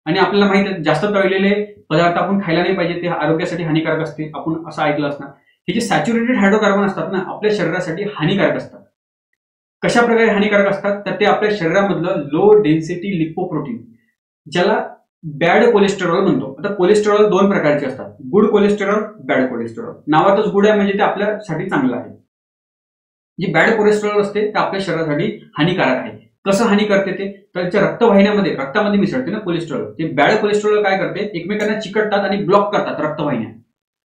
आणि आपल्याला माहिती आहे जास्त तळलेले पदार्थ आपण खायला नाही पाहिजे, ते आरोग्यासाठी हानिकारक असते. आपण असं ऐकलं असणार. हे जे सॅच्युरेटेड हायड्रोकार्बन असतात ना आपल्या शरीरासाठी हानिकारक असतात. कशा प्रकारे हानिकारक असतात? तर ते आपल्या शरीरामधलं लो डेन्सिटी लिपोप्रोटीन, ज्याला बॅड कोलेस्टेरॉल म्हणतो. आता कोलेस्टेरॉल 2 प्रकारचे असतात, गुड कोलेस्टेरॉल, बॅड कोलेस्टेरॉल. नावातच गुड आहे म्हणजे ते आपल्यासाठी चांगलं आहे. जे बॅड कोलेस्टेरॉल असते ते आपल्या शरीरासाठी हानिकारक आहे. कसं हानी करते ते? त्याच्या रक्तामध्ये मिसळते ना कोलेस्टेरॉल. ते बॅड कोलेस्टेरॉल काय करते? एकमेकांना चिकटतात आणि ब्लॉक करतात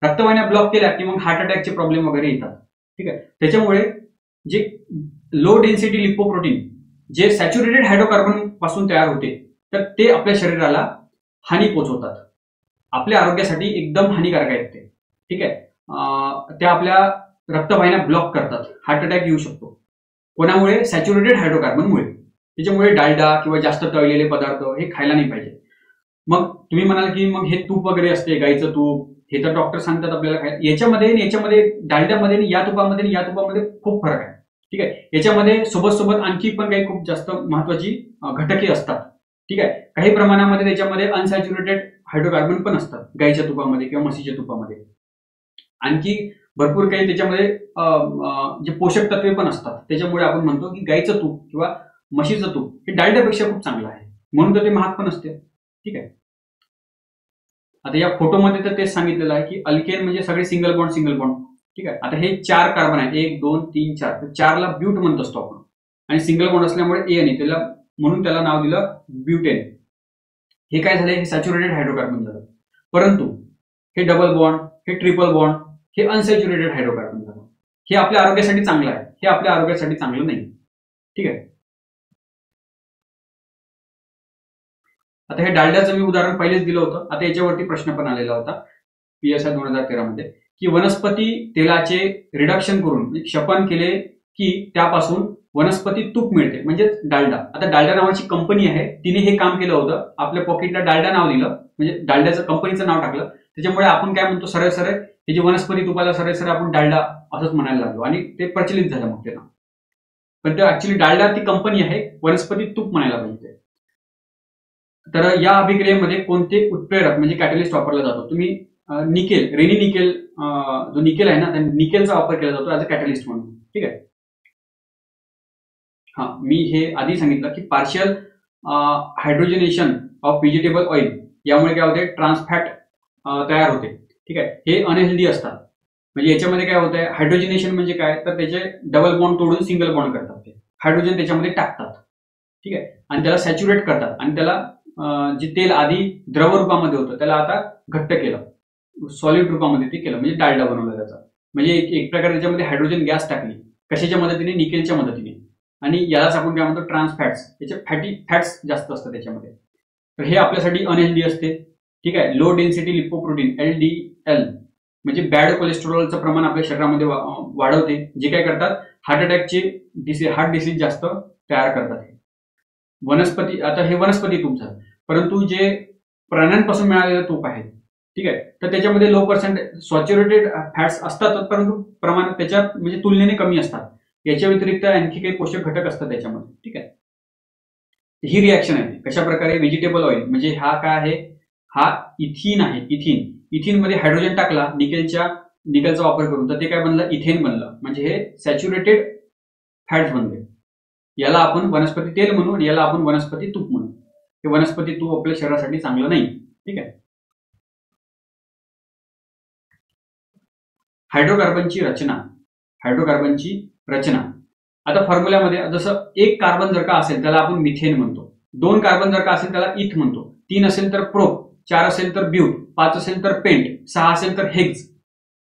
रक्तवाहिन्या ब्लॉक केल्या की मग हार्ट अटॅकचे प्रॉब्लेम वगैरे येतात. ठीक आहे, त्याच्यामुळे जे लो डेन्सिटी लिपोप्रोटीन जे सॅच्युरेटेड हायड्रोकार्बन पासून तयार होते तर ते आपल्या शरीराला हानी पोहोचवतात, आपल्या आरोग्यासाठी एकदम हानिकारक आहेत ते. ठीक आहे, ते आपल्या रक्तवाहिन्या ब्लॉक करतात, हार्ट अटॅक येऊ शकतो. कोणामुळे? सॅच्युरेटेड हायड्रोकार्बनमुळे. त्याच्यामुळे डालडा किंवा जास्त तळलेले पदार्थ हे खायला नाही पाहिजे. मग तुम्ही म्हणाल की मग हे तूप वगैरे असते, गाईचं तूप, हे तर डॉक्टर सांगतात आपल्याला खायला. याच्यामध्ये डालड्यामध्ये या तुपामध्ये खूप फरक आहे. ठीक आहे, याच्यामध्ये सोबत आणखी पण काही खूप जास्त महत्वाची घटके असतात. ठीक आहे, काही प्रमाणामध्ये त्याच्यामध्ये अनसॅच्युरेटेड हायड्रोकार्बन पण असतात गाईच्या तुपामध्ये किंवा म्हशीच्या तुपामध्ये. आणखी भरपूर काही त्याच्यामध्ये जे पोषक तत्वे पण असतात. त्याच्यामुळे आपण म्हणतो की गाईचं तूप किंवा म्हशीचं तूप हे डालड्यापेक्षा खूप चांगलं आहे, म्हणून तर ते महाग पण असते. ठीक आहे, आता या फोटोमध्ये तर तेच सांगितलेलं आहे की अल्केन म्हणजे सगळे सिंगल बॉन्ड. ठीक आहे, आता हे 4 कार्बन आहेत, 1 2 3 4. तर 4ला ब्यूट म्हणत असतो आपण, आणि सिंगल बॉन्ड असल्यामुळे म्हणून त्याला नाव दिलं ब्युटेन. हे काय झाले? हे सॅच्युरेटेड हायड्रोकार्बन झालं. परंतु हे डबल बॉन्ड, हे ट्रिपल बॉन्ड, हे अनसॅच्युरेटेड हायड्रोकार्बन झालं. हे आपल्या आरोग्यासाठी चांगलं आहे, हे आपल्या आरोग्यासाठी चांगलं नाही. ठीक आहे, आता हे डालड्याचं मी उदाहरण पहिलेच दिलं होतं. आता याच्यावरती प्रश्न पण आलेला होता PSI 2013 मध्ये की वनस्पती तेलाचे रिडक्शन करून क्षपन केले की त्यापासून वनस्पती तूप मिळते, म्हणजे डालडा. आता डालडा नावाची कंपनी आहे, तिने हे काम केलं होतं. आपल्या पॉकेटला डालडा नाव दिलं, म्हणजे डालड्याचं कंपनीचं नाव टाकलं. त्याच्यामुळे आपण काय म्हणतो, सरळ सरळ हे जे वनस्पती तुपाला सरळ सरळ आपण डालडा असंच म्हणायला लागलो आणि ते प्रचलित झालं मग ते नाव. पण ते ऍक्च्युली डालडा ती कंपनी आहे, वनस्पती तूप म्हणायला पाहिजे. तर या अभिक्रियेमध्ये कोणते उत्प्रेरक म्हणजे कॅटलिस्ट वापरला जातो? तुम्ही निकेल, रेनी निकेल, जो निकेल आहे ना, त्या निकेलचा वापर केला जातो ऍज अ कॅटलिस्ट म्हणून. ठीक आहे. हा, मी हे आधी सांगितलं की पार्शियल हायड्रोजनेशन ऑफ व्हेजिटेबल ऑइल, यामुळे काय होते, ट्रान्सफॅट तयार होते. ठीक आहे. हे अनहेल्दी असतात. म्हणजे याच्यामध्ये काय होतंय, हायड्रोजनेशन म्हणजे काय, तर त्याचे डबल बॉन्ड तोडून सिंगल बॉन्ड करतात, ते हायड्रोजन त्याच्यामध्ये टाकतात. ठीक आहे. आणि त्याला सॅच्युरेट करतात आणि त्याला जे तेल आधी द्रव रूपामध्ये होतं त्याला आता घट्ट केलं, सॉलिड रूपामध्ये ते केलं, म्हणजे डालडा बनवला त्याचा. म्हणजे एक प्रकारे त्याच्यामध्ये हायड्रोजन गॅस टाकली, कशाच्या मदतीने, निकेलच्या मदतीने. आणि यालाच आपण काय म्हणतो, ट्रान्स फॅट्स. त्याचे फॅटी फॅट्स जास्त असतात त्याच्यामध्ये, तर हे आपल्यासाठी अनहेल्दी असते. ठीक आहे. लो डेन्सिटी लिपोप्रोटीन LDL म्हणजे बॅड कोलेस्टेरॉलचं प्रमाण आपल्या शरीरामध्ये वाढवते, जे काय करतात, हार्ट अटॅकचे हार्ट डिसीज जास्त तयार करतात. वनस्पती, आता हे वनस्पती तूप झालं, परंतु जे प्राण्यांपासून मिळालेलं तूप आहे, ठीक आहे, तर त्याच्यामध्ये लो पर्सेंट सॅच्युरेटेड फॅट्स असतात, परंतु प्रमाण त्याच्या म्हणजे तुलनेने कमी असतात. याच्या व्यतिरिक्त आणखी काही पोषक घटक असतात त्याच्यामध्ये. ठीक आहे. ही रिॲक्शन आहे. कशा प्रकारे, व्हेजिटेबल ऑइल म्हणजे हा काय आहे, हा इथिन आहे. इथिन मध्ये हायड्रोजन टाकला निकेलचा वापर करून, तर ते काय बनलं, इथेन बनलं. म्हणजे हे सॅच्युरेटेड फॅट्स बनले. याला आपण वनस्पती तेल म्हणू आणि याला आपण वनस्पती तूप म्हणू. हे वनस्पती तूप आपल्या शरीरासाठी चांगलं नाही. ठीक आहे. हायड्रोकार्बनची रचना. आता फॉर्म्युल्यामध्ये जसं एक कार्बन जर का असेल त्याला आपण मिथेन म्हणतो, 2 कार्बन जर का असेल त्याला इथ म्हणतो, 3 असेल तर प्रोप, 4 असेल तर ब्यूट, 5 असेल तर पेंट, 6 असेल तर हेक्स,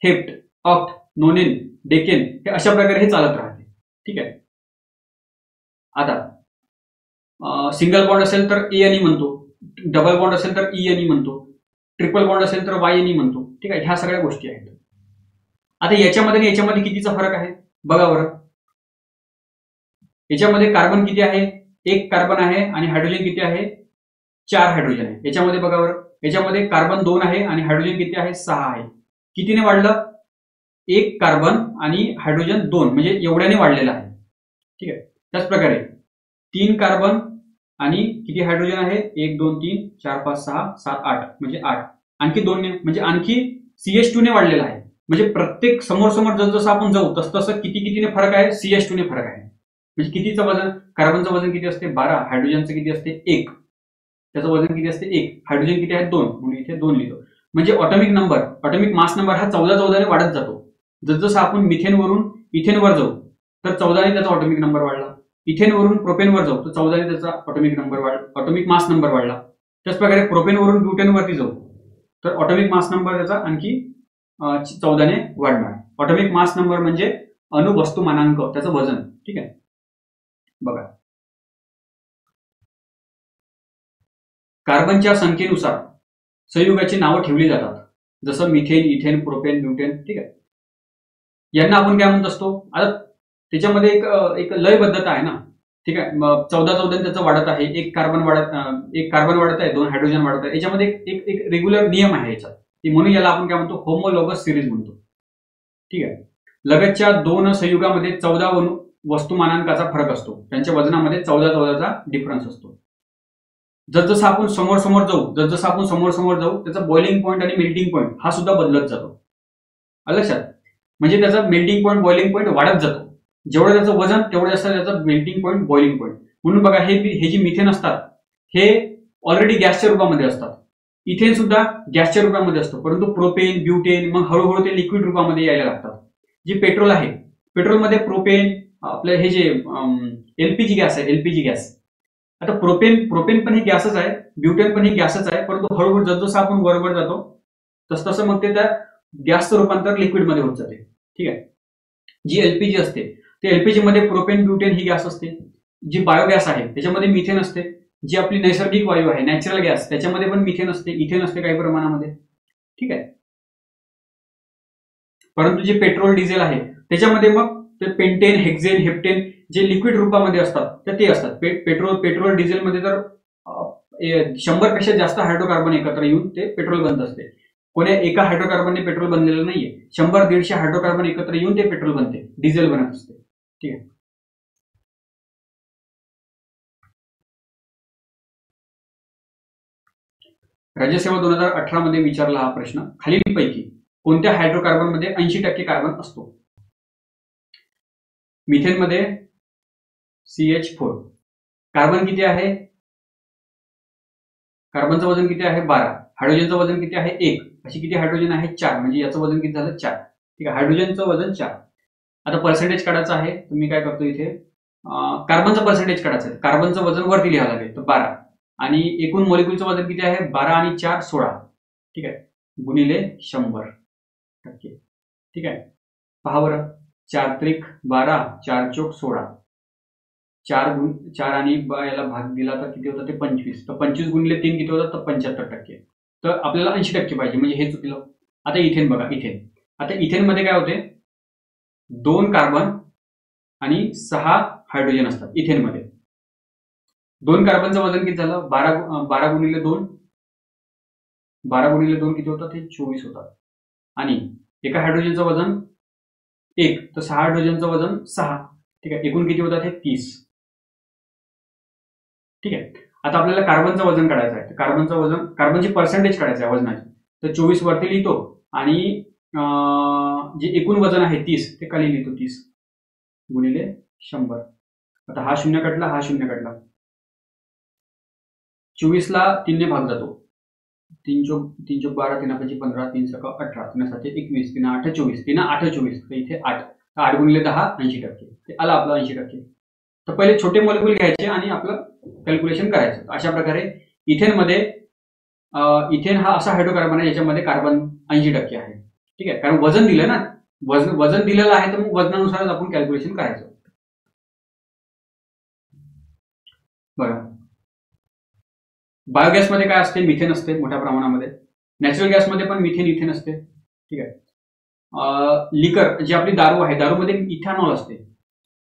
हेप्ट, ऑक्ट, नोनेन, डेकेन. हे अशा प्रकारे हे चालत राहते. ठीक आहे. आता सिंगल बॉन्ड असेल तर ANE म्हणतो, डबल बॉन्ड असेल तर ENE म्हणतो, ट्रिपल बॉन्ड असेल तर YNE म्हणतो. ठीक आहे. ह्या सगळ्या गोष्टी आहेत. आता याच्यामध्ये आणि याच्यामध्ये कितीचा फरक आहे बघा बरं. याच्यामध्ये कार्बन किती आहे, 1 कार्बन आहे, आणि हायड्रोजन किती आहे, 4 हायड्रोजन आहे. याच्यामध्ये बघा बरं, याच्यामध्ये कार्बन 2 आहे आणि हायड्रोजन किती आहे, 6 आहे. कितीने वाढलं, 1 कार्बन आणि हायड्रोजन 2, म्हणजे एवढ्याने वाढलेलं आहे. ठीक आहे. त्याच प्रकारे 3 कार्बन आणि किती हायड्रोजन आहे, 1 2 3 4 5 6 7 8, म्हणजे 8. आणखी 2 ने, म्हणजे आणखी CH2 ने वाढलेला आहे. म्हणजे प्रत्येक समोर जसं आपण जाऊ तसं कितीने फरक आहे, CH2 ने फरक आहे. म्हणजे कितीचं वजन, कार्बनचं वजन किती असते, 12, हायड्रोजनचं किती असते, 1, त्याचं वजन किती असते, 1, हायड्रोजन किती आहे, 2, म्हणून इथे 2 लिहितो. म्हणजे ऑटोमिक मास नंबर हा 14 ने वाढत जातो. जसं आपण मिथेनवरून इथेनवर जाऊ तर 14 ने त्याचा ऑटोमिक नंबर वाढला, इथेनवरून प्रोपेनवर जाऊ तर 14 ने त्याचा ऑटोमिक मास नंबर वाढला. त्याच प्रकारे प्रोपेनवरून ब्युटेनवरती जाऊ तर ऑटोमिक मास नंबर त्याचा आणखी 14 ने वाढणार. ऑटोमिक मास नंबर म्हणजे अणुवस्तुमानांक, त्याचं वजन. ठीक आहे. बघा, कार्बनच्या संख्येनुसार संयुगाची नावं ठेवली जातात, जसं मिथेन, इथेन, प्रोपेन, ब्युटेन. ठीक आहे. यांना आपण काय म्हणत असतो, आता त्याच्यामध्ये एक लयबद्धता आहे ना. ठीक आहे. 14 त्याचं वाढत आहे, 1 कार्बन वाढत आहे, 2 हायड्रोजन वाढत आहे. याच्यामध्ये एक रेग्युलर नियम आहे याच्यात, म्हणून याला आपण काय म्हणतो, होमोलॉगस सिरीज म्हणतो. ठीक आहे. लगतच्या 2 संयुगामध्ये 14 वस्तुमानांकाचा फरक असतो, त्यांच्या वजनामध्ये 14चा डिफरन्स असतो. जसजसं आपण समोर जाऊ त्याचा बॉइलिंग पॉईंट आणि मेल्टिंग पॉईंट हा सुद्धा बदलत जातो. लक्षात, म्हणजे त्याचा मेल्टिंग पॉईंट, बॉइलिंग पॉईंट वाढत जातो. जेवढं त्याचं वजन तेवढं जास्त त्याचा मेल्टिंग पॉईंट, बॉइलिंग पॉईंट. म्हणून बघा, हे जे मिथेन असतात हे ऑलरेडी गॅसच्या रूपामध्ये असतात. इथेन सुद्धा गॅसच्या रूपामध्ये असतो, परंतु प्रोपेन, ब्युटेन मग हळूहळू ते लिक्विड रूपामध्ये यायला लागतात. जे पेट्रोल आहे, पेट्रोलमध्ये प्रोपेन, आपलं हे जे LPG गॅस आहे, LPG गॅस. आता प्रोपेन पण ही गॅसच आहे, ब्युटेन पण ही गॅसच आहे, परंतु हळूहळू जसं आपण वर जातो तसं मग ते त्या गॅसचं रूपांतर लिक्विडमध्ये होत जाते. ठीक आहे. जी LPG असते ते LPG मध्ये प्रोपेन, ब्युटेन ही गॅस असते. जी बायोगॅस आहे त्याच्यामध्ये मिथेन असते. जी आपली नैसर्गिक वायू आहे, नॅचरल गॅस, त्याच्यामध्ये पण मिथेन असते, इथेन असते काही प्रमाणामध्ये. ठीक आहे. परंतु जे पेट्रोल डिझेल आहे त्याच्यामध्ये मग ते पेंटेन, हेक्झेन, हेप्टेन जे लिक्विड रूपामध्ये असतात तर ते असतात. पेट्रोल डिझेलमध्ये तर 100 पेक्षा जास्त हायड्रोकार्बन एकत्र येऊन ते पेट्रोल बनत असते. कोण्या एका हायड्रोकार्बनने पेट्रोल बनलेलं नाहीये, 100-150 हायड्रोकार्बन एकत्र येऊन ते पेट्रोल बनते, डिझेल बनत असते. ठीक आहे. राज्यसेवा 2018 मध्ये विचारला हा प्रश्न. खालीलपैकी कोणत्या हायड्रोकार्बन मध्ये 80% कार्बन असतो? मिथेन मध्ये CH4. कार्बन किती आहे? कार्बनचं वजन किती आहे? 12. हायड्रोजनचं वजन किती आहे? 1. अशी किती हायड्रोजन आहे? 4. म्हणजे याचं वजन किती झालं? 4. ठीक आहे. हायड्रोजनचं वजन 4. आता पर्सेंटेज काढायचं आहे. तुम्ही काय करतो इथे कार्बनचं पर्सेंटेज काढायचं आहे. कार्बनचं वजन वरती लिहायला लागेल, तर 12. आणि एकूण मॉलिक्युलचं वजन किती आहे? 12 आणि 4 16. ठीक आहे, गुणिले 100%. ठीक आहे, पहा बरं, 4 त्रिक 12, 4 चोक 16, 4 आणि याला भाग दिला तर किती होतं? ते 25. तर 25 गुणिले 3 किती होतं? तर 75%. तर आपल्याला 80% पाहिजे, म्हणजे हे चुकलं. आता इथेन बघा, इथेन. आता इथेन मध्ये काय होते? 2 कार्बन आणि 6 हायड्रोजन असतात इथेनमध्ये. 2 कार्बनचं वजन किती झालं? 12 गुणिले 2, 12 गुणिले 2 किती होतात? ते 24 होतात. आणि एका हायड्रोजनचं वजन 1, तर 6 हायड्रोजनचं वजन 6. ठीक आहे, एकूण किती होतात? हे 30. ठीक आहे. आता आपल्याला कार्बनचं वजन काढायचं आहे. कार्बनचं वजन, कार्बनची पर्सेंटेज काढायचं आहे वजनाची. तर 24 वरती लिहितो आणि जे एकूण वजन आहे 30 ते खाली लिहितो, 30 गुणिले 100. आता हा 0 कटला, हा 0 कटला. 24 ला 3 ने भाग जातो. 3 चोक 12, 3 5 15, 3 सका 18, 3 7 21, 3 8 24, 3 8 24. तर इथे 8. 8 गुणिले 10 80%. ते आला आपलं 80%. तर पहिले छोटे मॉलिक्यूल घ्यायचे आणि आपलं कॅल्क्युलेशन करायचं. अशा प्रकारे इथेनमध्ये इथेन हा असा हायड्रोकार्बन आहे याच्यामध्ये कार्बन 80% आहे. ठीक आहे, कारण वजन दिलं ना, वजन दिलेलं आहे, तर मग वजनानुसारच आपण कॅल्क्युलेशन करायचं. बरं, बायोगॅसमध्ये काय असते? मिथेन असते मोठ्या प्रमाणामध्ये. नॅचरल गॅसमध्ये पण मिथेन, इथेन असते. ठीक आहे. लिकर जी आपली दारू आहे, दारूमध्ये इथॅनॉल असते.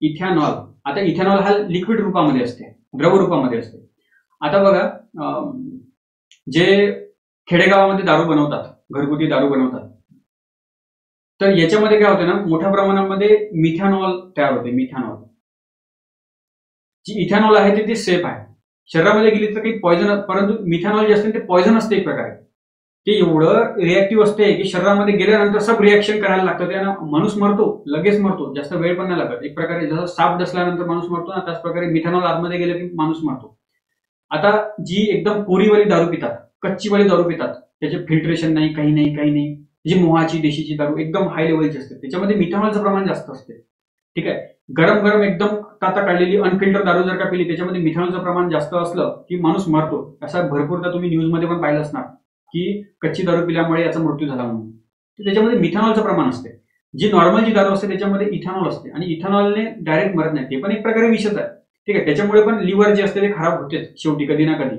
इथॅनॉल, आता इथॅनॉल हा लिक्विड रूपामध्ये असते, द्रव रूपामध्ये असते. आता बघा, जे खेडेगावामध्ये दारू बनवतात, घरगुती दारू बनवतात, तर याच्यामध्ये काय होते ना, मोठ्या प्रमाणामध्ये मिथॅनॉल तयार होते. मिथॅनॉल, जी इथॅनॉल आहे ते सेफ आहे, शरीरामध्ये गेली तर काही पॉइझन, परंतु मिथॅनॉल जे असते ते पॉइझन असते एक प्रकारे. ते एवढं रिएक्टिव्ह असते की शरीरामध्ये गेल्यानंतर सब रिएक्शन करायला लागतं. त्यानं माणूस मरतो, लगेच मरतो, जास्त वेळ पण नाही लागत. एक प्रकारे जसं साप डसल्यानंतर माणूस मरतो ना, त्याच प्रकारे मिथॅनॉल आतमध्ये गेलं की माणूस मरतो. आता जी एकदम कोरीवाली दारू पितात, कच्चीवाली दारू पितात, त्याचे फिल्ट्रेशन नाही, काही नाही, काही नाही, जी मोहाची देशीची दारू एकदम हाय लेवलची असते, त्याच्यामध्ये मिथॅनॉलचं प्रमाण जास्त असते. ठीक आहे, गरम गरम एकदम ताता काढलेली अनफिल्टर दारू जर का पिली, त्याच्यामध्ये मिथॅनॉलचं प्रमाण जास्त असलं की माणूस मरतो. असा भरपूरदा तुम्ही न्यूजमध्ये पण पाहिलं असणार की कच्ची दारू पिल्यामुळे याचा मृत्यू झाला म्हणून. तर त्याच्यामध्ये मिथॅनॉलचं प्रमाण असते. जी नॉर्मल जी दारू असते त्याच्यामध्ये इथॅनॉल असते, आणि इथॅनॉलने डायरेक्ट मरत नाही, ते पण एक प्रकारे विषच आहे. ठीक आहे, त्याच्यामुळे पण लिव्हर जे असते ते खराब होते शेवटी कधी ना कधी,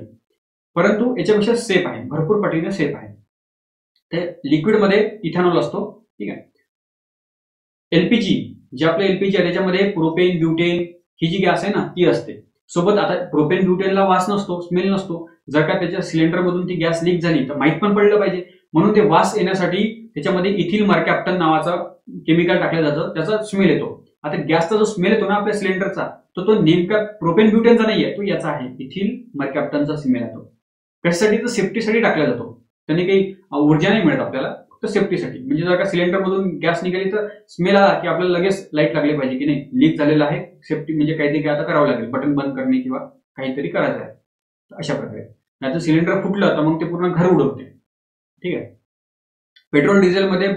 परंतु याच्यापेक्षा सेफ आहे, भरपूर पटीने सेफ आहे. ते लिक्विडमध्ये इथॅनॉल असतो. ठीक आहे. एलपीजी, जे आपलं एलपीजी आहे त्याच्यामध्ये प्रोपेन, ब्युटेन ही जी गॅस आहे ना ती असते सोबत. आता प्रोपेन ब्युटेनला वास नसतो, स्मेल नसतो. जर का त्याच्या सिलेंडरमधून ती गॅस लीक झाली तर माहीत पण पडलं पाहिजे, म्हणून ते वास येण्यासाठी त्याच्यामध्ये इथिल मर्कॅप्टन नावाचं केमिकल टाकलं जातं, त्याचा स्मेल येतो. आता गॅसचा जो स्मेल येतो ना आपल्या सिलेंडरचा, तो नेमका प्रोपेन ब्युटेनचा नाहीये, तो याचा आहे, इथिल मर्कॅप्टनचा स्मेल येतो. कशासाठी? तर सेफ्टीसाठी टाकला जातो. त्याने काही ऊर्जा नाही मिळत आपल्याला, फक्त सेफ्टीसाठी. म्हणजे जर का सिलेंडर मधून गॅस निघाली तर स्मेल आला की आपल्याला लगेच लाईट लागली पाहिजे की नाही, लीक झालेलं आहे, सेफ्टी म्हणजे काहीतरी काय आता करावं लागेल, बटन बंद करणे किंवा काहीतरी करायचं आहे. अशा प्रकारे. नाहीतर सिलेंडर फुटलं तर मग ते पूर्ण घर उडवते. ठीक आहे. पेट्रोल डिझेलमध्ये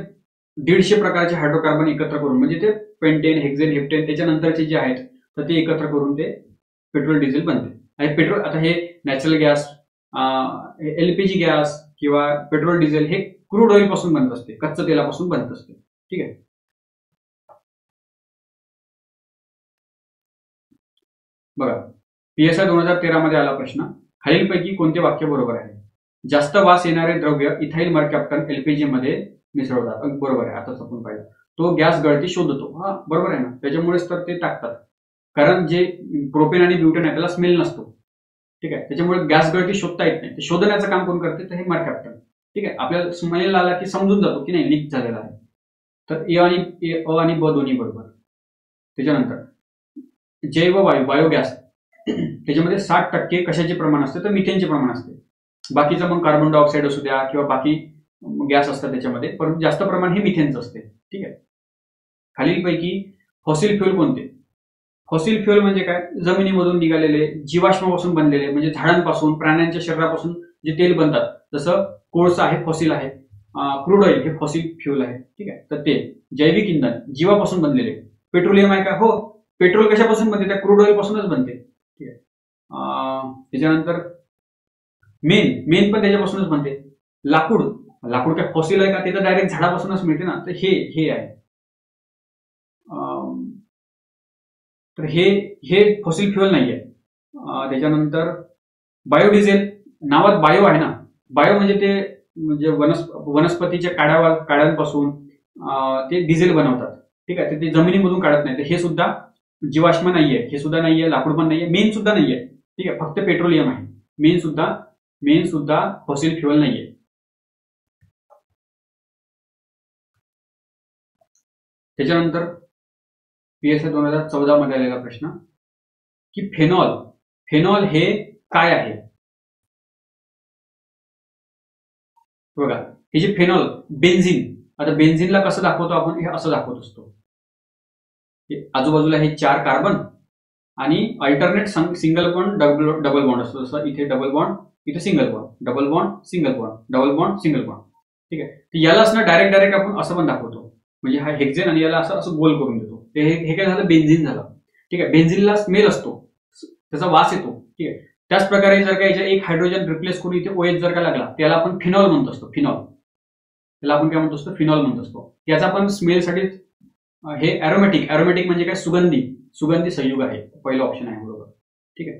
150 प्रकारचे हायड्रोकार्बन एकत्र करून, म्हणजे ते पेंटेन, हेक्झेन, हेप्टेन त्याच्यानंतरचे जे आहेत तर ते एकत्र करून ते पेट्रोल डिझेल बनते. आणि पेट्रोल, आता हे नॅचरल गॅस, एलपीजी गॅस किंवा पेट्रोल डिझेल हे क्रूड ऑइल पासून बनत असते, कच्च्या तेलापासून बनत असते. ठीक आहे. बघा, PSI 2013 मध्ये आला प्रश्न. खालीलपैकी कोणते वाक्य बरोबर आहे? जास्त वास येणारे द्रव्य इथाइल मर्कॅप्टन एलपीजी मध्ये मिसळतात. बरोबर आहे, आताच आपण पाहिलं. तो गॅस गळती शोधतो. हा बरोबर आहे ना, त्याच्यामुळेच तर ते टाकतात. कारण जे प्रोपेन आणि ब्युटेन आहे त्याला स्मेल नसतो. ठीक आहे, त्याच्यामुळे गॅस गळती शोधता येत नाही. ते शोधण्याचं काम कोण करते, तर हे मरकॅप्टन. ठीक आहे, आपल्याला स्मेल आला की समजून जातो की नाही लीक झालेला आहे. तर अ आणि ब दोन्ही बरोबर. त्याच्यानंतर जैववायू बायोगॅस, त्याच्यामध्ये 60% कशाचे प्रमाण असते, तर मिथेनचे प्रमाण असते. बाकीचं मग कार्बन डायऑक्साईड असू द्या किंवा बाकी गॅस असतात त्याच्यामध्ये, परंतु जास्त प्रमाण हे मिथेनचं असते. ठीक आहे, खालीलपैकी फॉसिल फ्युएल कोणते? फॉसिल फ्युएल म्हणजे काय, जमिनीमधून निघालेले, जीवाश्मापासून बनलेले, म्हणजे झाडांपासून, प्राण्यांच्या शरीरापासून जे तेल बनतात, जसं कोळसा आहे फॉसिल आहे, क्रूड ऑइल हे फॉसिल फ्युएल आहे. ठीक आहे, तर ते जैविक इंधन जीवापासून बनलेले. पेट्रोलियम आहे का, हो पेट्रोल कशापासून बनते, त्या क्रूड ऑइल पासूनच बनते. ठीक आहे, त्याच्यानंतर मेन पण त्याच्यापासूनच बनते. लाकूड काय फॉसिल आहे का, ते तर डायरेक्ट झाडापासूनच मिळते ना, तर हे आहे. तर हे फॉसिल फ्युएल नाहीये. त्याच्यानंतर बायोडिझेल, नावात बायो आहे ना, बायो म्हणजे ते म्हणजे वनस्पतीच्या काड्यांपासून ते डिझेल बनवतात. ठीक आहे, ते जमिनीमधून काढत नाही. तर हे सुद्धा जीवाश्म नाहीये, हे सुद्धा नाहीये, लाकूड पण नाहीये, मेन सुद्धा नाहीये. ठीक आहे, फक्त पेट्रोलियम आहे. मेन सुद्धा फॉसिल फ्युएल नाहीये. त्याच्यानंतर PSI 2014 मध्ये आलेला प्रश्न की फेनॉल हे काय आहे. बघा, हे जे फेनॉल, बेन्झिन, आता बेन्झिनला कसं दाखवतो आपण, हे असं दाखवत असतो. आजूबाजूला हे 4 कार्बन आणि alternate single bond double bond असतो. जसं इथे डबल बॉन्ड, इथे single bond, double bond single bond, double bond single bond. ठीक आहे, तर यालाच ना डायरेक्ट आपण असं पण दाखवतो, म्हणजे हा हेक्झेन आणि याला असं गोल करून देतो. हे काय झालं, बेन्झिन झालं. ठीक आहे, बेन्झिनला स्मेल असतो, त्याचा वास येतो. ठीक आहे, त्याच प्रकारे जर का याच्या एक हायड्रोजन रिप्लेस करून इथे OH जर का लागला, त्याला आपण फिनॉल म्हणत असतो. त्याला आपण काय म्हणतो असतो, फिनॉल म्हणत असतो. याचा पण स्मेलसाठी हे ॲरोमॅटिक म्हणजे काय, सुगंधी संयुग आहे. पहिलं ऑप्शन आहे बरोबर. ठीक आहे,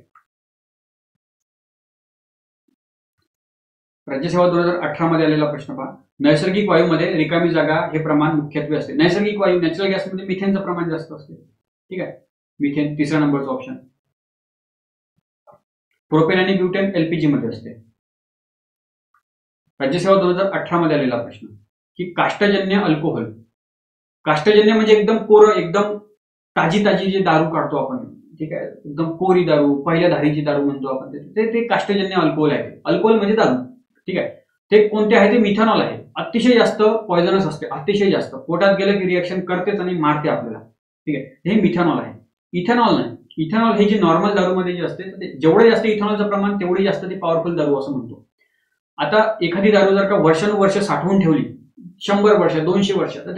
राज्यसेवा 2018 मध्ये आलेला प्रश्न पहा, नैसर्गिक वायूमध्ये रिकामी जागा हे प्रमाण मुख्यत्वे असते. नैसर्गिक वायू, नॅचरल गॅसमध्ये मिथेनचं प्रमाण जास्त असते. ठीक आहे, मिथेन तिसऱ्या नंबरचा ऑप्शन. प्रोपेन आणि ब्युटेन LPG मध्ये असते. राज्यसेवा 2018 मध्ये आलेला प्रश्न की काष्टजन्य अल्कोहोल, काष्टजन्य म्हणजे एकदम कोरं, एकदम ताजी जी दारू काढतो आपण. ठीक आहे, एकदम कोरी दारू, पहिल्या धारीची दारू म्हणतो आपण, ते काष्टजन्य अल्कोहोल आहे. अल्कोहोल म्हणजे दारू. ठीक आहे, ते कोणते आहे, ते मिथेनॉल आहे. अतिशय जास्त पॉयझनस असते, अतिशय जास्त पोटात गेलं की रिएक्शन करतेच आणि मारते आपल्याला. ठीक आहे, हे मिथेनॉल आहे. इथेनॉल नाही. इथेनॉल हे जे नॉर्मल दारूमध्ये जे असते, जेवढे जास्त इथेनॉलचं प्रमाण तेवढी जास्त ते पॉवरफुल दारू असं म्हणतो. आता एखादी दारू जर का वर्षानुवर्ष साठवून ठेवली, 100 वर्ष 200 वर्ष, तर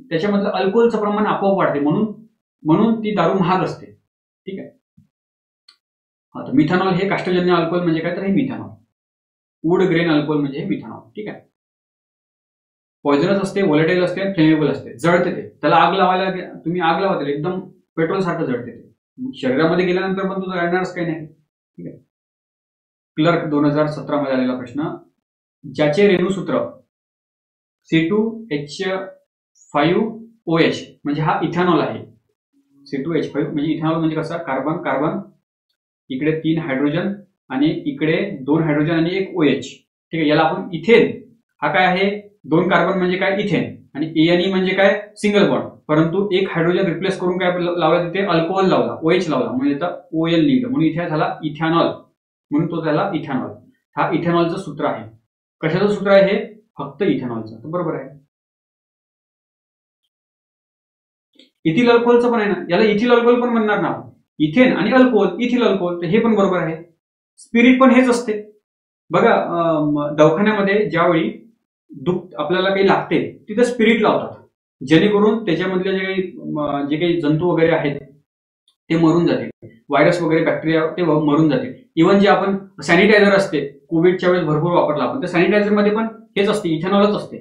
त्याच्यामधलं अल्कोहोलचं प्रमाण आपोआप वाढते, म्हणून ती दारू महाग असते. ठीक आहे, आता मिथेनॉल हे काष्टजन्य अल्कोहोल म्हणजे काय, तर हे मिथेनॉल. वूड ग्रेन अल्कोहोल म्हणजे हे मिथेनॉल. ठीक आहे, पॉयझनस असते, व्होलेटाईल असते, फ्लेमेबल असते, जळते. त्याला आग लावायला तुम्ही आग लावा, त्याला एकदम पेट्रोल सारखं जळते. शरीरामध्ये गेल्यानंतर पण तुझं जळणारच काही नाही. ठीक आहे, क्लर्क 2017 मध्ये आलेला प्रश्न, ज्याचे रेणुसूत्र C2H5OH म्हणजे हा इथेनॉल आहे. C2H5 म्हणजे इथेनॉल म्हणजे कसा, कार्बन, इकडे 3 हायड्रोजन आणि इकडे 2 हायड्रोजन आणि 1 OH. ठीक आहे, याला आपण इथेन, हा काय आहे, 2 कार्बन म्हणजे काय, इथेन, आणि ANE म्हणजे काय, सिंगल बॉन्ड. परंतु एक हायड्रोजन रिप्लेस करून काय लावला, तिथे अल्कोहोल लावला, OH लावला, म्हणजे इथं OL निघलं, म्हणून इथे झाला इथेनॉल, म्हणून तो झाला इथेनॉल. हा इथेनॉलचं सूत्र आहे. कशाचं सूत्र आहे हे, फक्त इथेनॉलचं. तर बरोबर आहे. इथिल अल्कोहोलचं पण आहे ना, याला इथिल अल्कोहोल पण म्हणणार ना, इथेन आणि अल्कोहोल, इथिल अल्कोहोल, तर हे पण बरोबर आहे. स्पिरिट पण हेच असते. बघा, दवाखान्यामध्ये ज्यावेळी दुःख आपल्याला काही लागते, तिथे स्पिरिट लावतात, जेणेकरून त्याच्यामधले जे काही जंतू वगैरे आहेत ते मरून जातील, व्हायरस वगैरे बॅक्टेरिया ते मरून जातील. इव्हन जे आपण सॅनिटायझर असते, कोविडच्या वेळेस भरपूर वापरला आपण, त्या सॅनिटायझरमध्ये पण हेच असते, इथेनॉलच असते,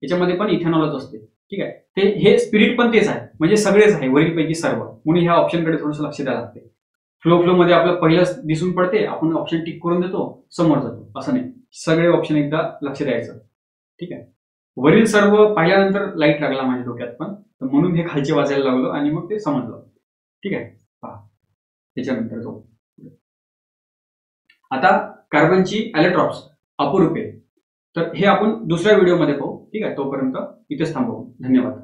याच्यामध्ये पण इथेनॉलच असते. ठीक आहे, ते हे स्पिरिट पण तेच आहे, म्हणजे सगळेच आहे वरीलपैकी सर्व, म्हणून ह्या ऑप्शनकडे थोडंसं लक्ष द्यायला लागते. फ्लो मध्ये आपलं पहिलं दिसून पडते, आपण ऑप्शन टिक करून देतो, समोर जातो, असं नाही, सगळे ऑप्शन एकदा लक्ष द्यायचं. ठीक आहे, वरील सर्व पाहिल्यानंतर लाईट लागला माझ्या डोक्यात पण, तर म्हणून हे खालचे वाचायला लागलो आणि मग ते समजलं. ठीक आहे, पहा त्याच्यानंतर जाऊ. आता कार्बनची ॲलोट्रॉप्स अपुरूपे, तर हे आपण दुसऱ्या व्हिडिओमध्ये पाहू. ठीक आहे, तोपर्यंत इथेच थांबवू. धन्यवाद.